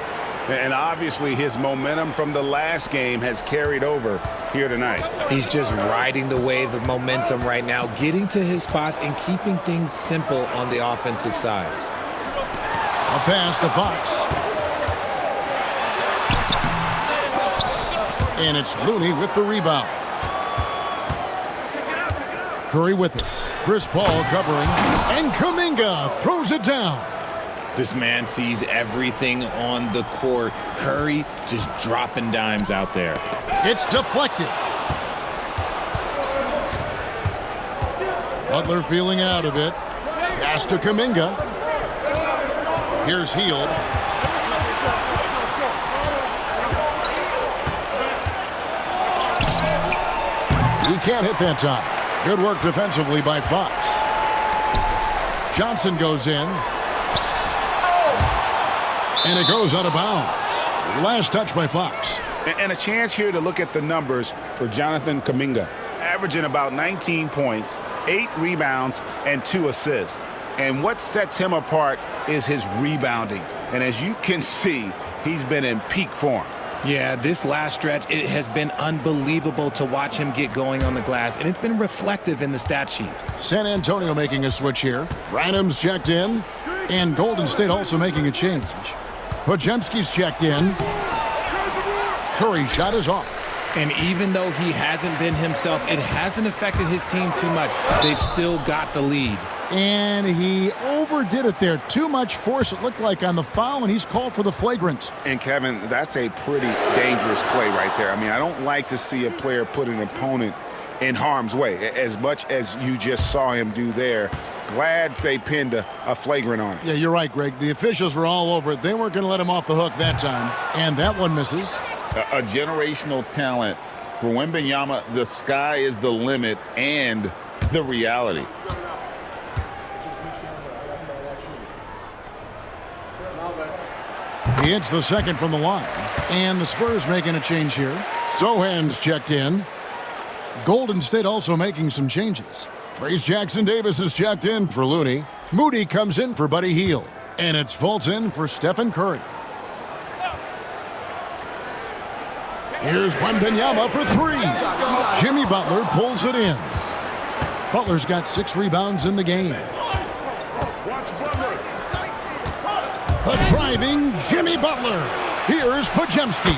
And obviously his momentum from the last game has carried over here tonight. He's just riding the wave of momentum right now, getting to his spots and keeping things simple on the offensive side. A pass to Fox. And it's Looney with the rebound. Curry with it. Chris Paul covering. And Kuminga throws it down. This man sees everything on the court. Curry just dropping dimes out there. It's deflected. Butler feeling out a bit. Pass to Kuminga. Here's Hield. He can't hit that time. Good work defensively by Fox. Johnson goes in. And it goes out of bounds. Last touch by Fox. And a chance here to look at the numbers for Jonathan Kuminga. Averaging about 19 points, 8 rebounds, and 2 assists. And what sets him apart is his rebounding. And as you can see, he's been in peak form. Yeah, this last stretch, it has been unbelievable to watch him get going on the glass, and it's been reflective in the stat sheet. San Antonio making a switch here. Branham's checked in, and Golden State also making a change. Podziemski's checked in. Curry's shot is off. And even though he hasn't been himself, it hasn't affected his team too much. They've still got the lead. And he overdid it there. Too much force, it looked like, on the foul, and he's called for the flagrant. And, Kevin, that's a pretty dangerous play right there. I mean, I don't like to see a player put an opponent in harm's way, as much as you just saw him do there. Glad they pinned a flagrant on him. Yeah, you're right, Greg. The officials were all over it. They weren't going to let him off the hook that time. And that one misses. A generational talent. For Wembanyama, the sky is the limit and the reality. He hits the second from the line. And the Spurs making a change here. Sohan's checked in. Golden State also making some changes. Trace Jackson-Davis is checked in for Looney. Moody comes in for Buddy Hield. And it's Fulton for Stephen Curry. Here's Wembanyama for 3. Jimmy Butler pulls it in. Butler's got 6 rebounds in the game. A driving Jimmy Butler. Here's Podziemski.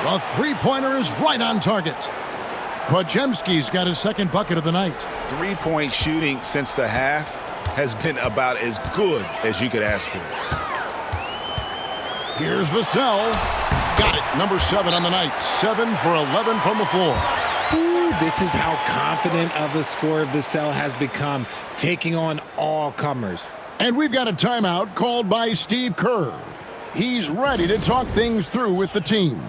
The three-pointer is right on target. Podziemski's got his second bucket of the night. 3-point shooting since the half has been about as good as you could ask for. Here's Vassell. Got it. Number 7 on the night. 7 for 11 from the floor. Ooh, this is how confident of a scorer Vassell has become, taking on all comers. And we've got a timeout called by Steve Kerr. He's ready to talk things through with the team.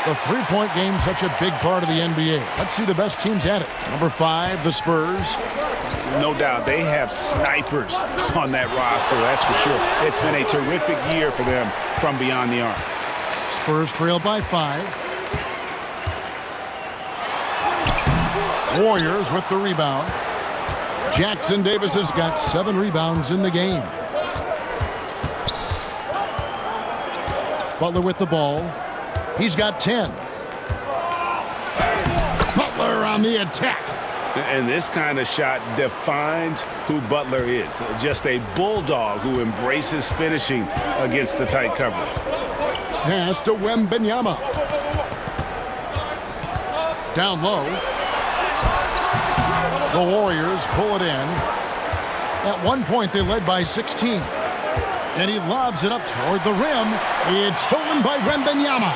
The three-point game, such a big part of the NBA. Let's see the best teams at it. Number 5, the Spurs. No doubt, they have snipers on that roster, that's for sure. It's been a terrific year for them from beyond the arc. Spurs trail by 5. Warriors with the rebound. Jackson-Davis has got 7 rebounds in the game. Butler with the ball. He's got 10. Butler on the attack. And this kind of shot defines who Butler is. Just a bulldog who embraces finishing against the tight coverage. Pass to Wembanyama. Down low. The Warriors pull it in. At one point, they led by 16. And he lobs it up toward the rim. It's stolen by Wembanyama.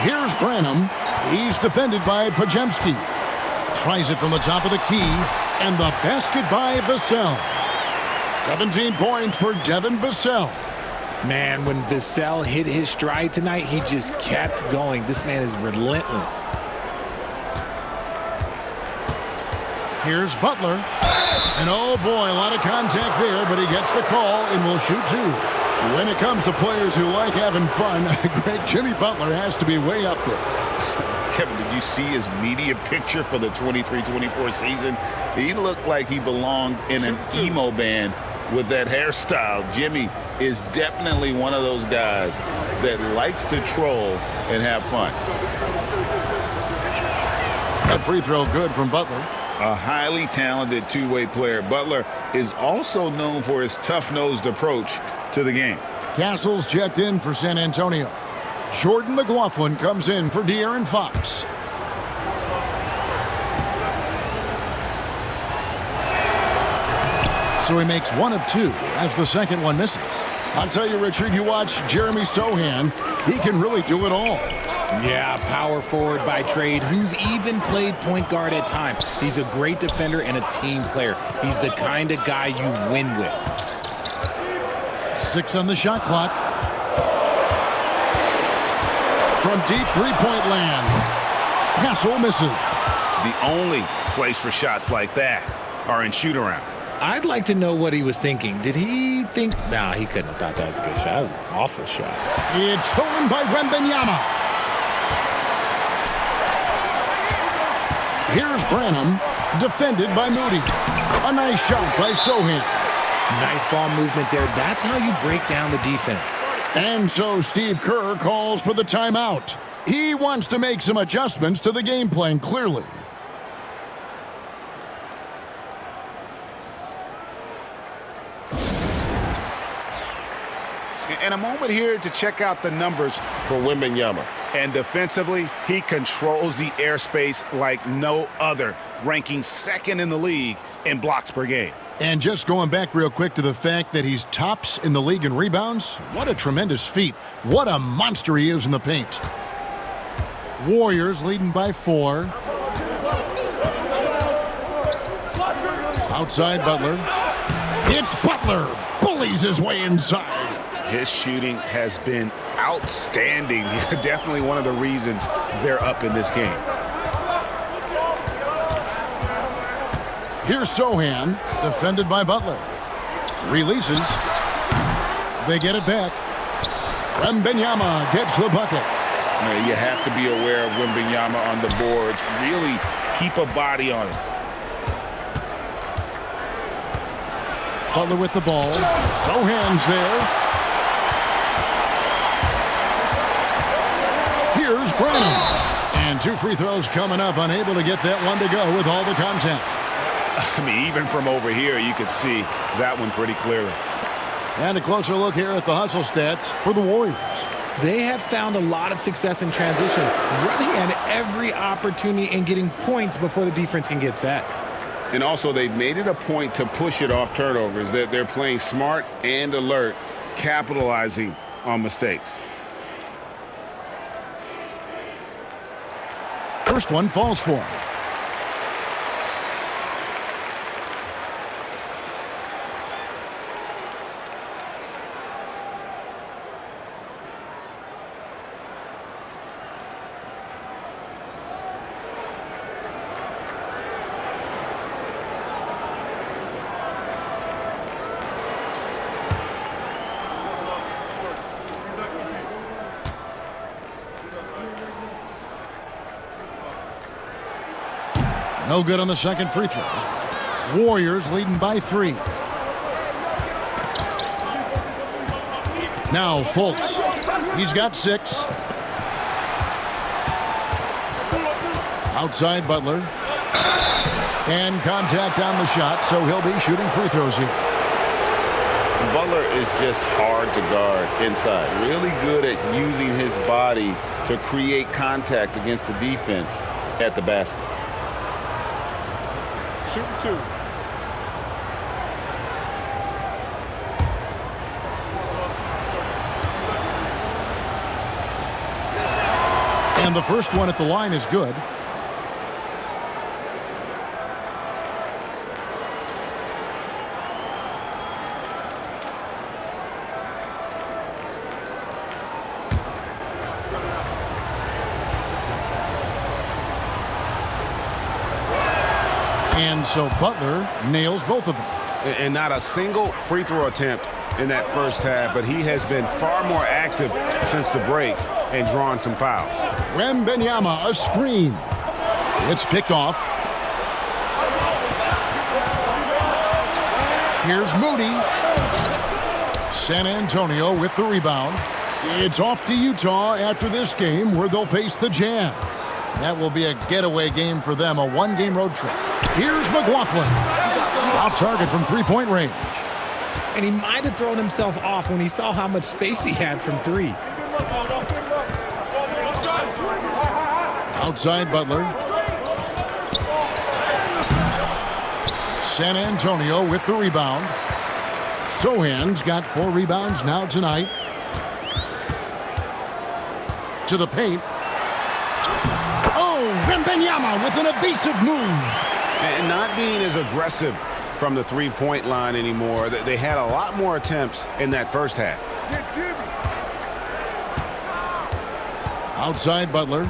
Here's Branham. He's defended by Podziemski. Tries it from the top of the key. And the basket by Vassell. 17 points for Devin Vassell. Man, when Vassell hit his stride tonight, he just kept going. This man is relentless. Here's Butler. And oh boy, a lot of contact there, but he gets the call and will shoot two. When it comes to players who like having fun, great Jimmy Butler has to be way up there. Kevin, did you see his media picture for the 23-24 season? He looked like he belonged in an emo band with that hairstyle. Jimmy is definitely one of those guys that likes to troll and have fun. That free throw good from Butler. A highly talented two-way player. Butler is also known for his tough-nosed approach to the game. Castles checked in for San Antonio. Jordan McLaughlin comes in for De'Aaron Fox. So he makes one of two as the second one misses. I'll tell you, Richard, you watch Jeremy Sohan, he can really do it all. Yeah, power forward by trade, who's even played point guard at times. He's a great defender and a team player. He's the kind of guy you win with. 6 on the shot clock. From deep three-point land, Castle misses. The only place for shots like that are in shoot-around. I'd like to know what he was thinking. Did he think... Nah, he couldn't have thought that was a good shot. That was an awful shot. It's stolen by Wembanyama. Here's Branham, defended by Moody. A nice shot by Sohan. Nice ball movement there. That's how you break down the defense. And so Steve Kerr calls for the timeout. He wants to make some adjustments to the game plan, clearly. And a moment here to check out the numbers for Wembanyama. And defensively, he controls the airspace like no other, ranking second in the league in blocks per game. And just going back real quick to the fact that he's tops in the league in rebounds, what a tremendous feat. What a monster he is in the paint. Warriors leading by 4. Outside Butler. It's Butler. Bullies his way inside. His shooting has been outstanding. Definitely one of the reasons they're up in this game. Here's Sohan, defended by Butler. Releases. They get it back. Wembanyama gets the bucket. You have to be aware of Wembanyama on the boards. Really keep a body on him. Butler with the ball. Sohan's there. Here's Branham. And 2 free throws coming up, unable to get that one to go with all the contact. I mean, even from over here, you could see that one pretty clearly. And a closer look here at the hustle stats for the Warriors. They have found a lot of success in transition, running at every opportunity and getting points before the defense can get set. And also, they've made it a point to push it off turnovers. That they're playing smart and alert, capitalizing on mistakes. First one falls for him. No good on the second free throw. Warriors leading by 3. Now Fultz. He's got 6. Outside Butler. And contact on the shot, so he'll be shooting free throws here. Butler is just hard to guard inside. Really good at using his body to create contact against the defense at the basket. Shoot 2. And the first one at the line is good. And so Butler nails both of them. And not a single free throw attempt in that first half, but he has been far more active since the break and drawn some fouls. Wembanyama, a screen. It's picked off. Here's Moody. San Antonio with the rebound. It's off to Utah after this game where they'll face the Jazz. That will be a getaway game for them, a one-game road trip. Here's McLaughlin. Off target from three-point range. And he might have thrown himself off when he saw how much space he had from three. Outside Butler. San Antonio with the rebound. Sohan's got 4 rebounds now tonight. To the paint. Oh, Wembanyama with an evasive move. And not being as aggressive from the three-point line anymore. They had a lot more attempts in that first half. Outside Butler.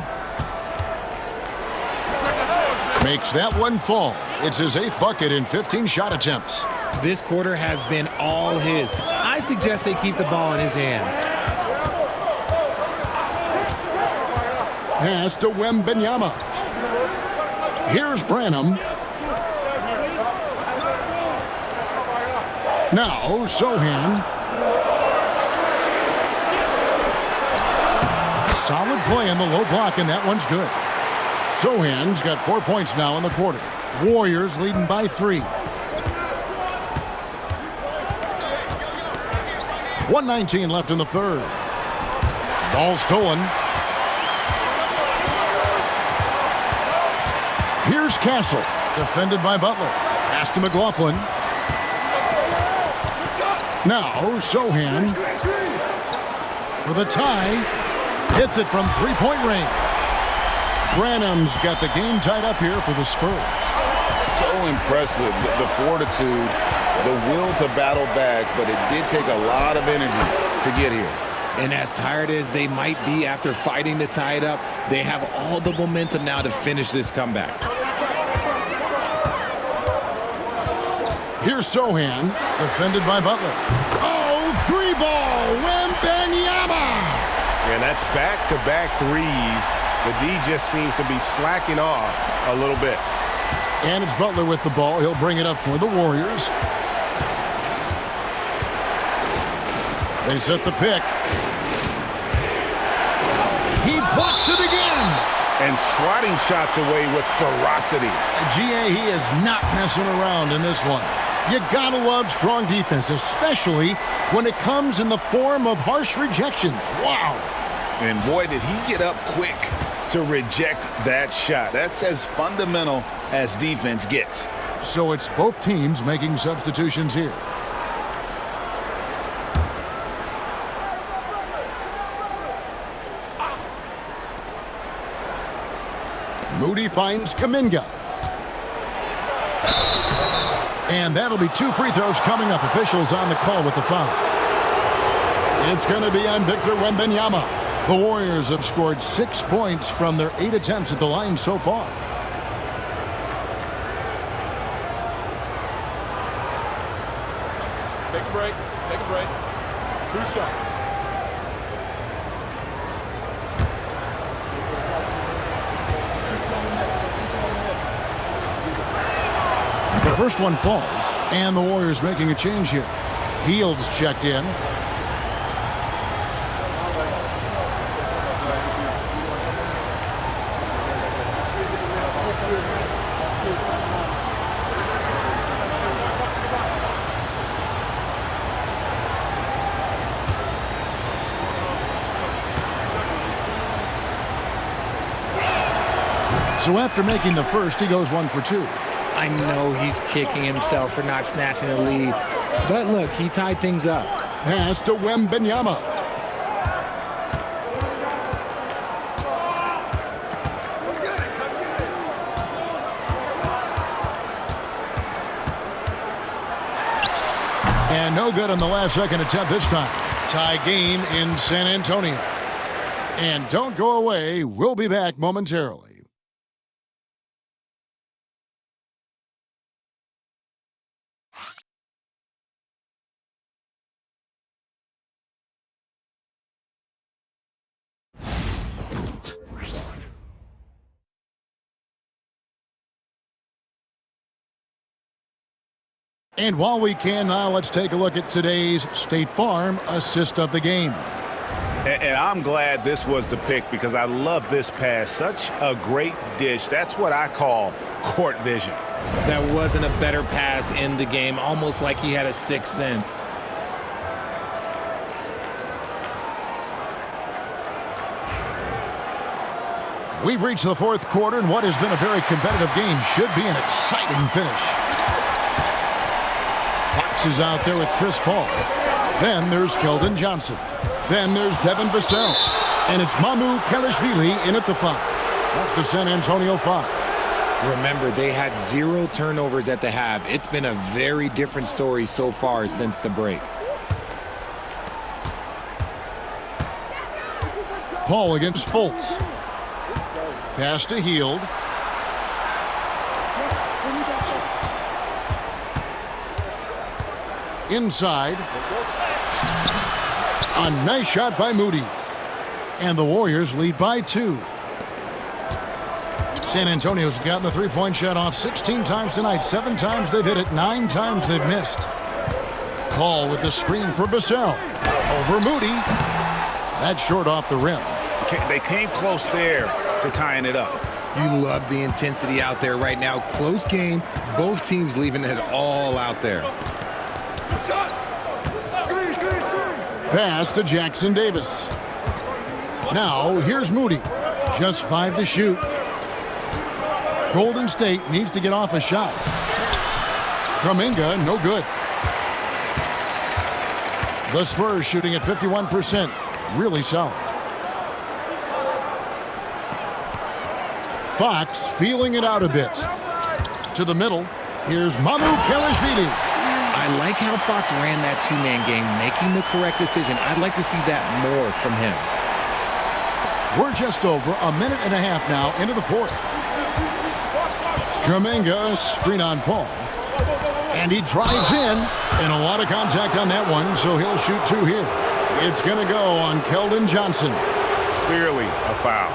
Makes that one fall. It's his 8th bucket in 15 shot attempts. This quarter has been all his. I suggest they keep the ball in his hands. Pass to Wembanyama. Here's Branham. Now Sohan. Solid play in the low block, and that one's good. Sohan's got 4 points now in the quarter. Warriors leading by 3. 1:19 left in the third. Ball stolen. Here's Castle, defended by Butler. Pass to McLaughlin. Now Sohan for the tie. Hits it from three-point range. Branham's got the game tied up here for the Spurs. So impressive, the fortitude, the will to battle back, but it did take a lot of energy to get here. And as tired as they might be after fighting to tie it up, they have all the momentum now to finish this comeback. Here's Sohan, defended by Butler. Oh, 3-ball, Wembanyama! And that's back-to-back threes. The D just seems to be slacking off a little bit. And it's Butler with the ball. He'll bring it up for the Warriors. They set the pick. He blocks it again! And swatting shots away with ferocity. GA, he is not messing around in this one. You gotta love strong defense, especially when it comes in the form of harsh rejections. Wow. And boy, did he get up quick to reject that shot. That's as fundamental as defense gets. So it's both teams making substitutions here. Moody finds Kuminga. And that'll be 2 free throws coming up. Officials on the call with the foul. It's going to be on Victor Wembanyama. The Warriors have scored 6 points from their 8 attempts at the line so far. Take a break. Take a break. 2 shots. The first one falls, and the Warriors making a change here. Heald's checked in. So after making the first, he goes 1 for 2. I know he's kicking himself for not snatching the lead. But look, he tied things up. Pass to Wembanyama. And no good on the last second attempt this time. Tie game in San Antonio. And don't go away. We'll be back momentarily. And while we can now, let's take a look at today's State Farm assist of the game. And I'm glad this was the pick because I love this pass. Such a great dish. That's what I call court vision. That wasn't a better pass in the game, almost like he had a sixth sense. We've reached the fourth quarter, and what has been a very competitive game should be an exciting finish. Fox is out there with Chris Paul. Then there's Keldon Johnson. Then there's Devin Vassell. And it's Mamu Kelishvili in at the 5. That's the San Antonio 5. Remember, they had 0 turnovers at the half. It's been a very different story so far since the break. Paul against Fultz. Pass to Hield. Inside. A nice shot by Moody. And the Warriors lead by 2. San Antonio's gotten the three-point shot off 16 times tonight. 7 times they've hit it, 9 times they've missed. Call with the screen for Vassell. Over Moody. That's short off the rim. They came close there to tying it up. You love the intensity out there right now. Close game. Both teams leaving it all out there. Pass to Jackson Davis. Now here's Moody. Just 5 to shoot. Golden State needs to get off a shot. Kuminga, no good. The Spurs shooting at 51%. Really solid. Fox feeling it out a bit. To the middle. Here's Mamu Kelishvili. I like how Fox ran that two-man game, making the correct decision. I'd like to see that more from him. We're just over a minute and a half now into the fourth. Kuminga, screen on Paul. And he drives in, and a lot of contact on that one, so he'll shoot 2 here. It's going to go on Keldon Johnson. Clearly a foul.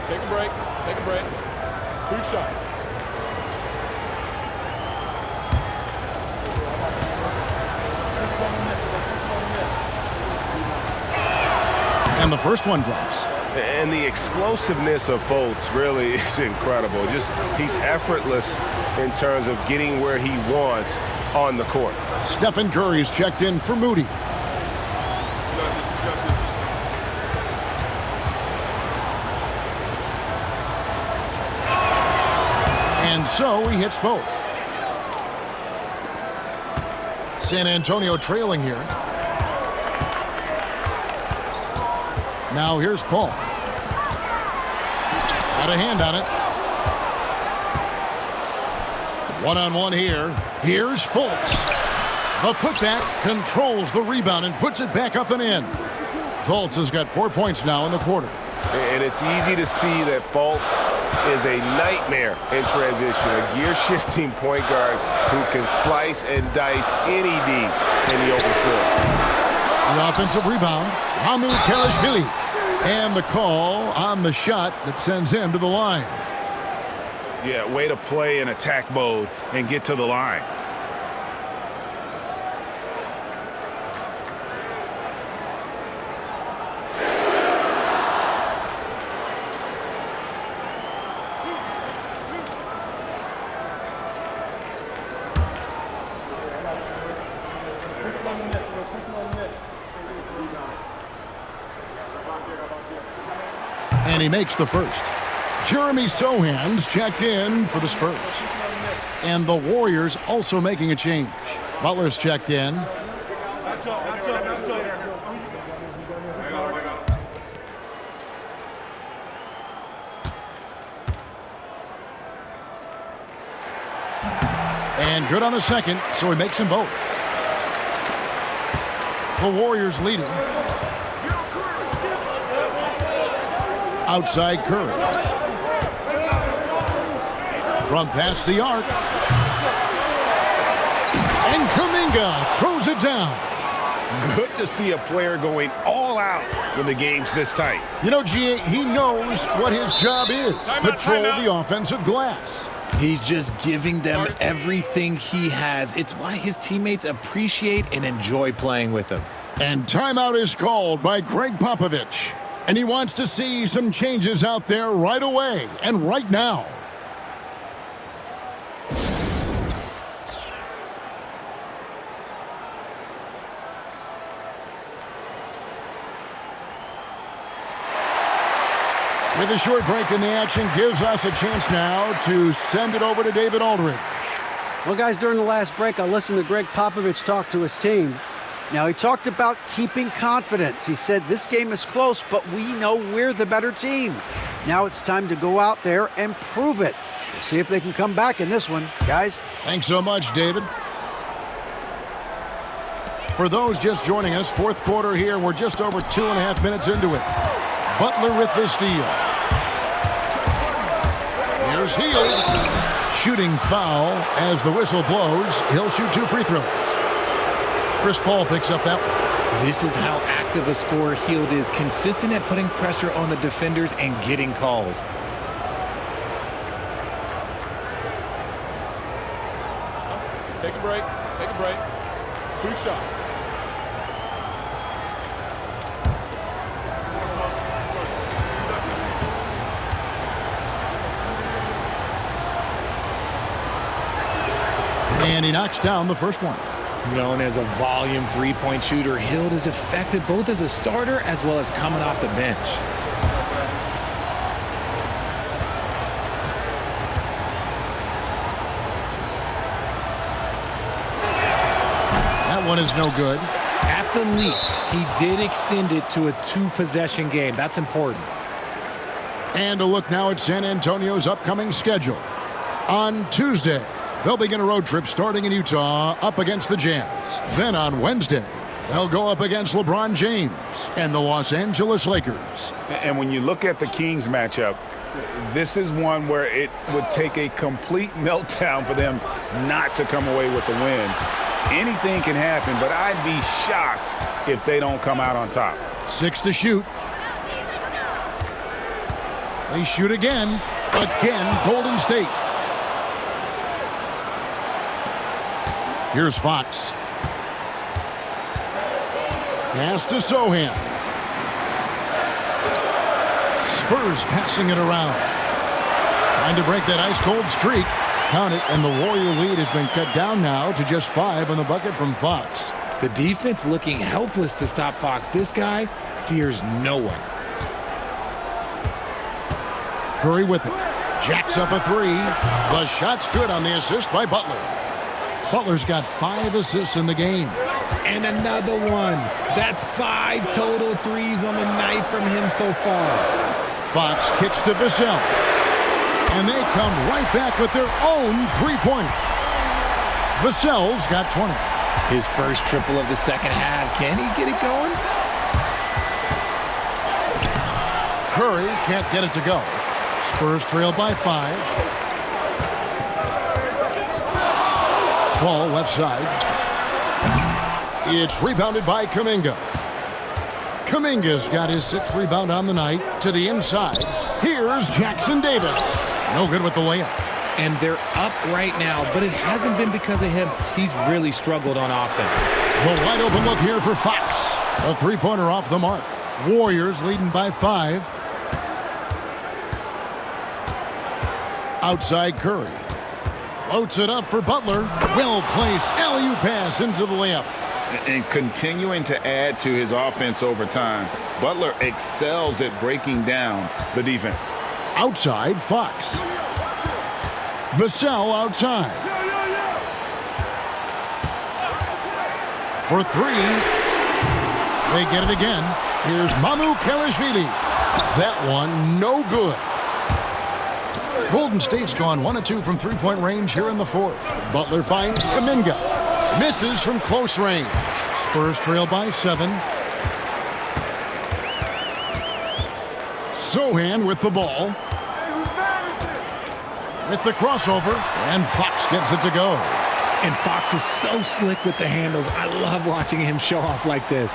Take a break. Take a break. 2 shots. And the first one drops. And the explosiveness of Fultz really is incredible. Just he's effortless in terms of getting where he wants on the court. Stephen Curry's checked in for Moody. And so he hits both. San Antonio trailing here. Now here's Paul. Got a hand on it. One-on-one here. Here's Fultz. The putback controls the rebound and puts it back up and in. Fultz has got 4 points now in the quarter. And it's easy to see that Fultz is a nightmare in transition. A gear-shifting point guard who can slice and dice any D in the open floor. The offensive rebound, Mamu Kelishvili. And the call on the shot that sends him to the line. Yeah, way to play in attack mode and get to the line. And he makes the first. Jeremy Sohan's checked in for the Spurs. And the Warriors also making a change. Butler's checked in. And good on the second, so he makes them both. The Warriors leading. Outside Curry. From past the arc. And Kuminga throws it down. Good to see a player going all out when the game's this tight. You know, G.A., he knows what his job is. Patrol the offensive glass. He's just giving them everything he has. It's why his teammates appreciate and enjoy playing with him. And timeout is called by Greg Popovich. And he wants to see some changes out there right away and right now. With a short break in the action, gives us a chance now to send it over to David Aldridge. Well, guys, during the last break, I listened to Greg Popovich talk to his team. Now, he talked about keeping confidence. He said, this game is close, but we know we're the better team. Now it's time to go out there and prove it. We'll see if they can come back in this one, guys. Thanks so much, David. For those just joining us, fourth quarter here. We're just over 2.5 minutes into it. Butler with the steal. Here's Hield. Shooting foul as the whistle blows. He'll shoot 2 free throws. Chris Paul picks up that one. This is how active a scorer Hield is, consistent at putting pressure on the defenders and getting calls. Take a break. Take a break. 2 shots. And he knocks down the first one. Known as a volume three-point shooter, Hield is effective both as a starter as well as coming off the bench. That one is no good. At the least, he did extend it to a 2-possession game. That's important. And a look now at San Antonio's upcoming schedule. On Tuesday, they'll begin a road trip starting in Utah up against the Jazz. Then on Wednesday, they'll go up against LeBron James and the Los Angeles Lakers. And when you look at the Kings matchup, this is one where it would take a complete meltdown for them not to come away with the win. Anything can happen, but I'd be shocked if they don't come out on top. 6 to shoot. They shoot again. Again, Golden State. Here's Fox. Pass to Sohan. Spurs passing it around. Trying to break that ice-cold streak. Count it, and the Warrior lead has been cut down now to just 5 on the bucket from Fox. The defense looking helpless to stop Fox. This guy fears no one. Curry with it. Jacks up a 3. The shot's good on the assist by Butler. Butler's got 5 assists in the game. And another one. That's 5 total threes on the night from him so far. Fox kicks to Vassell. And they come right back with their own three-pointer. Vassell's got 20. His first triple of the second half. Can he get it going? Curry can't get it to go. Spurs trail by 5. Ball left side. It's rebounded by Kuminga. Kuminga's got his 6th rebound on the night. To the inside. Here's Jackson Davis. No good with the layup. And they're up right now, but it hasn't been because of him. He's really struggled on offense. The wide open look here for Fox. A 3-pointer off the mark. Warriors leading by 5. Outside Curry. Floats it up for Butler. Well-placed alley-oop pass into the layup. And continuing to add to his offense over time, Butler excels at breaking down the defense. Outside, Fox. Vassell outside. For 3. They get it again. Here's Mamu Kelishvili. That one, no good. Golden State's gone 1 of 2 from 3-point range here in the 4th. Butler finds Kuminga. Misses from close range. Spurs trail by 7. Sohan with the ball. With the crossover, and Fox gets it to go. And Fox is so slick with the handles. I love watching him show off like this.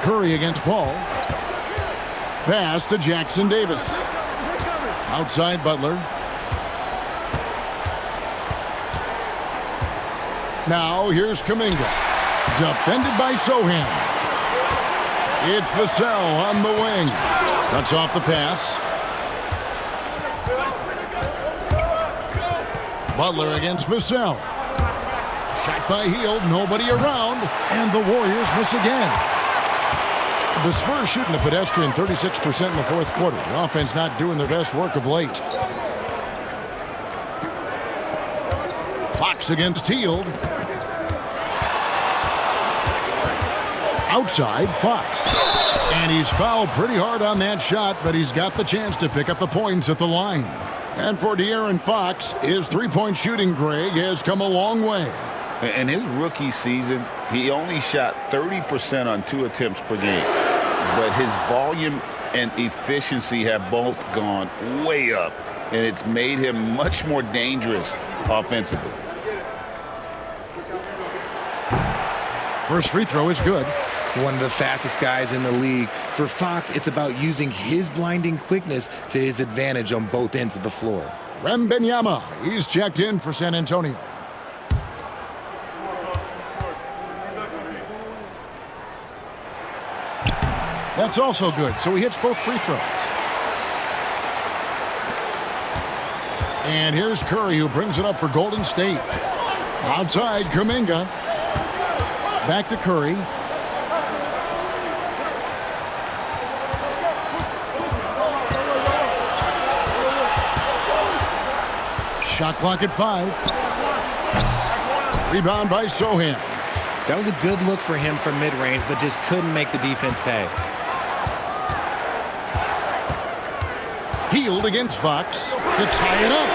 Curry against Paul. Pass to Jackson Davis. Outside Butler. Now here's Kuminga. Defended by Sohan. It's Vassell on the wing. Cuts off the pass. Butler against Vassell. Shot by Hield, nobody around, and the Warriors miss again. The Spurs shooting a pedestrian 36% in the fourth quarter. The offense not doing their best work of late. Fox against Hield. Outside, Fox. And he's fouled pretty hard on that shot, but he's got the chance to pick up the points at the line. And for De'Aaron Fox, his three-point shooting, Greg, has come a long way. In his rookie season, he only shot 30% on 2 attempts per game. But his volume and efficiency have both gone way up, and it's made him much more dangerous offensively. First free throw is good. One of the fastest guys in the league. For Fox, it's about using his blinding quickness to his advantage on both ends of the floor. Wembanyama, he's checked in for San Antonio. That's also good, so he hits both free throws. And here's Curry, who brings it up for Golden State. Outside, Kuminga. Back to Curry. Shot clock at 5. Rebound by Sohan. That was a good look for him from mid-range, but just couldn't make the defense pay. Hield against Fox to tie it up.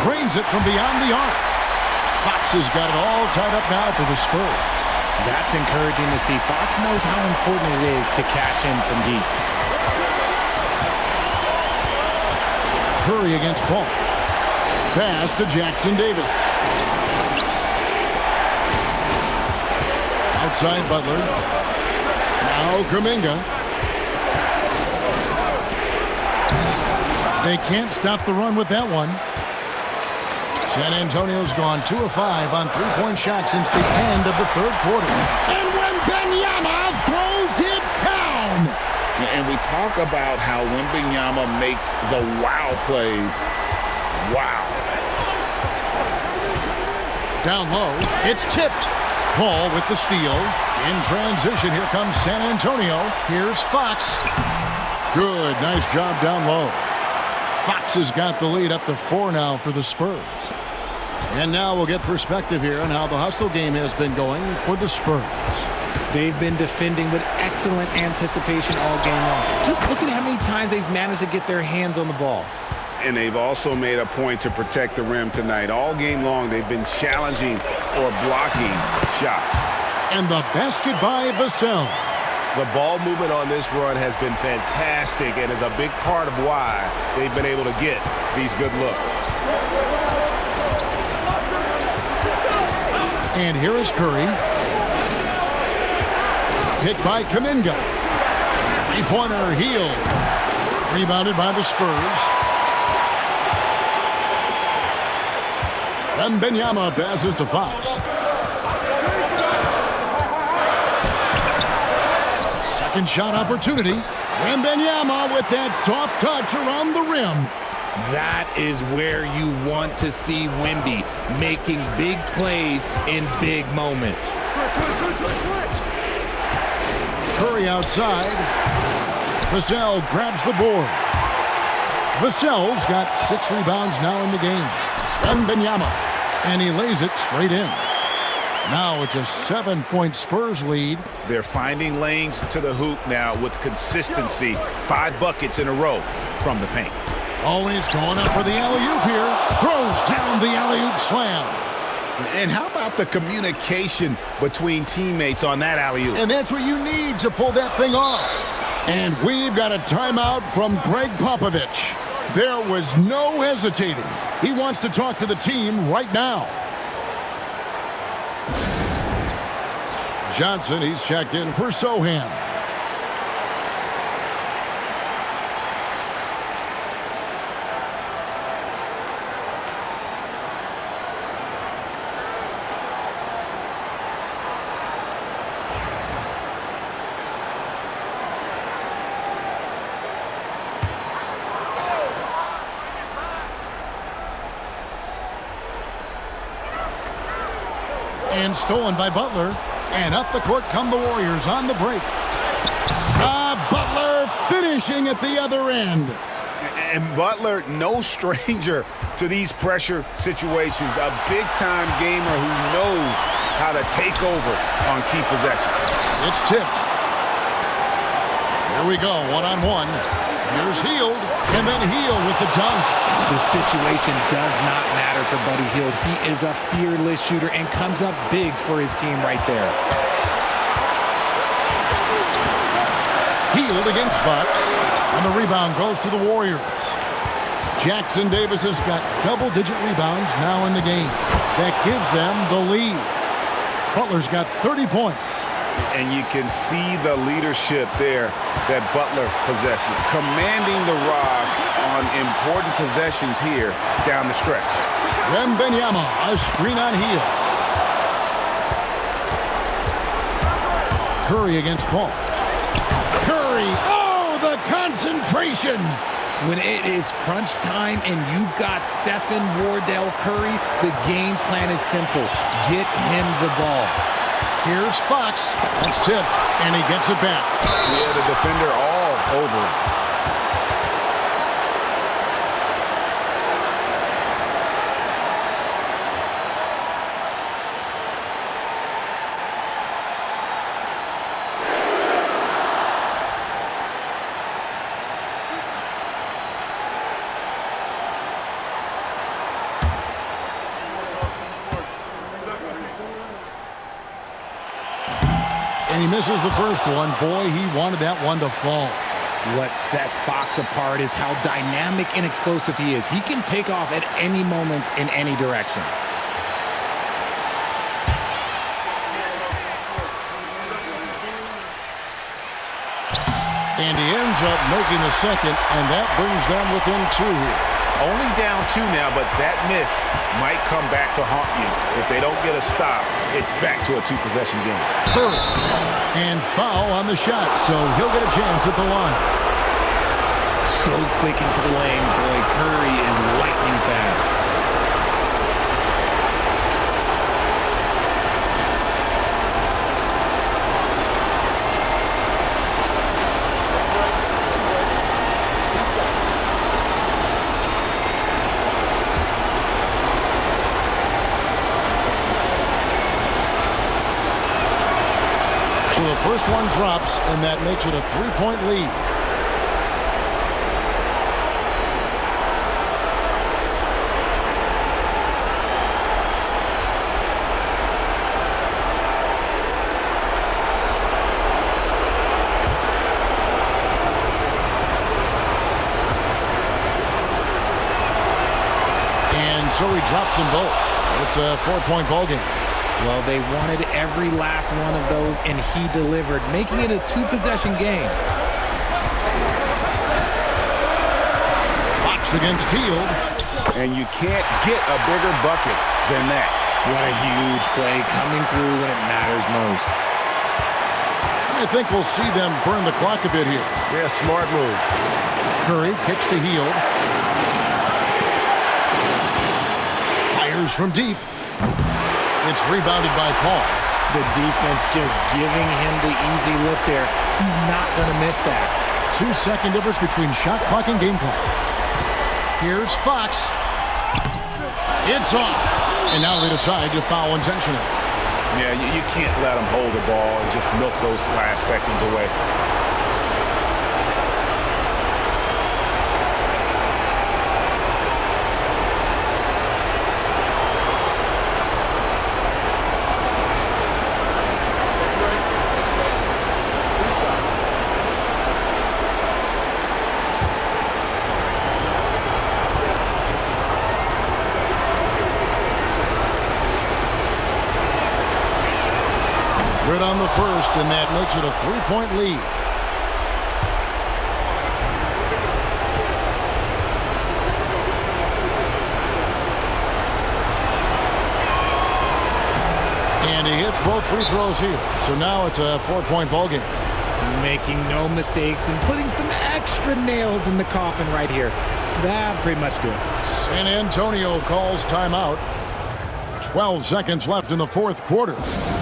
Drains it from beyond the arc. Fox has got it all tied up now for the Spurs. That's encouraging to see. Fox knows how important it is to cash in from deep. Curry against Paul. Pass to Jackson Davis. Outside Butler. Now Kuminga. They can't stop the run with that one. San Antonio's gone 2 of 5 on three-point shots since the end of the third quarter. And Wembanyama throws it down. And we talk about how Wembanyama makes the wow plays. Wow. Down low, it's tipped. Paul with the steal. In transition, here comes San Antonio. Here's Fox. Good, nice job down low. Fox has got the lead up to 4 now for the Spurs. And now we'll get perspective here on how the hustle game has been going for the Spurs. They've been defending with excellent anticipation all game long. Just look at how many times they've managed to get their hands on the ball. And they've also made a point to protect the rim tonight. All game long, they've been challenging or blocking shots. And the basket by Vassell. The ball movement on this run has been fantastic and is a big part of why they've been able to get these good looks. And here is Curry. Hit by Kuminga. Three-pointer Hield. Rebounded by the Spurs. Wembanyama passes to Fox. Second shot opportunity. Wembanyama with that soft touch around the rim. That is where you want to see Wemby making big plays in big moments. Curry outside. Vassell grabs the board. Vassell's got 6 rebounds now in the game. Wembanyama, and he lays it straight in. Now it's a 7-point Spurs lead. They're finding lanes to the hoop now with consistency. 5 buckets in a row from the paint. Always going up for the alley-oop here. Throws down the alley-oop slam. And how about the communication between teammates on that alley-oop? And that's what you need to pull that thing off. And we've got a timeout from Greg Popovich. There was no hesitating. He wants to talk to the team right now. Johnson, he's checked in for Sohan. And stolen by Butler. And up the court come the Warriors on the break. Butler finishing at the other end. And Butler, no stranger to these pressure situations. A big-time gamer who knows how to take over on key possessions. It's tipped. Here we go, one-on-one. Here's Hield, and then Hield with the dunk. The situation does not matter for Buddy Hield. He is a fearless shooter and comes up big for his team right there. Hield against Fox, and the rebound goes to the Warriors. Jackson Davis has got double-digit rebounds now in the game. That gives them the lead. Butler's got 30 points. And you can see the leadership there that Butler possesses, commanding the rock on important possessions here down the stretch. Wembanyama, a screen on Hield. Curry against Paul. Curry, oh, the concentration. When it is crunch time and you've got Stephen Wardell Curry, the game plan is simple. Get him the ball. Here's Fox. That's tipped, and he gets it back. Yeah, the defender all over him. And he misses the first one. Boy, he wanted that one to fall. What sets Fox apart is how dynamic and explosive he is. He can take off at any moment in any direction. And he ends up making the second, and that brings them within two here. Only down two now, but that miss might come back to haunt you. If they don't get a stop, it's back to a two-possession game. Curry. And foul on the shot, so he'll get a chance at the line. So quick into the lane, boy. Curry is lightning fast. So the first one drops, and that makes it a three-point lead. And so he drops them both. It's a four-point ball game. Well, they wanted every last one of those, and he delivered, making it a two-possession game. Fox against Hield. And you can't get a bigger bucket than that. What a huge play coming through when it matters most. I think we'll see them burn the clock a bit here. Yeah, smart move. Curry kicks to Hield. Fires from deep. It's rebounded by Paul. The defense just giving him the easy look there. He's not going to miss that. 2-second difference between shot clock and game clock. Here's Fox. It's off. And now they decide to foul intentionally. Yeah, you can't let them hold the ball and just milk those last seconds away. Good on the first, and that makes it a 3-point lead. And he hits both free throws here. So now it's a 4-point ball game. Making no mistakes and putting some extra nails in the coffin right here. That pretty much do it. San Antonio calls timeout. 12 seconds left in the fourth quarter.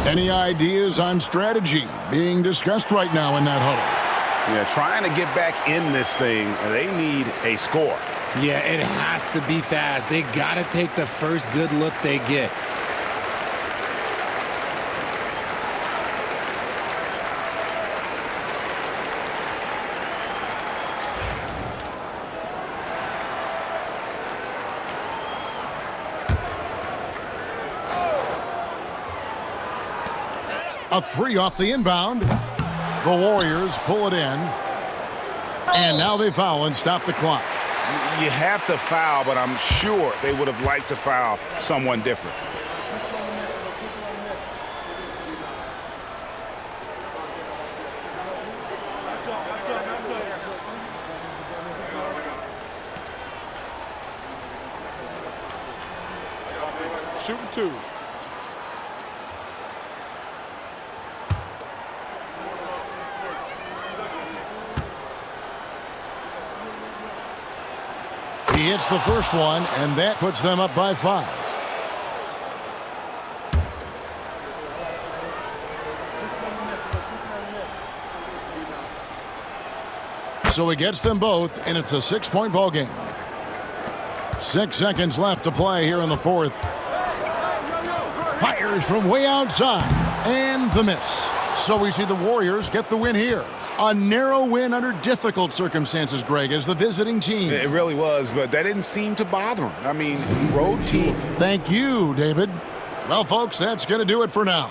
Any ideas on strategy being discussed right now in that huddle? Yeah, trying to get back in this thing, they need a score. Yeah, it has to be fast. They got to take the first good look they get. A three off the inbound. The Warriors pull it in. And now they foul and stop the clock. You have to foul, but I'm sure they would have liked to foul someone different. Shooting two. He hits the first one, and that puts them up by 5. So he gets them both, and it's a 6-point ball game. 6 seconds left to play here in the fourth. Fires from way outside, and the miss. So we see the Warriors get the win here. A narrow win under difficult circumstances, Greg, as the visiting team. It really was, but that didn't seem to bother them. I mean, road team. Thank you, David. Well, folks, that's going to do it for now.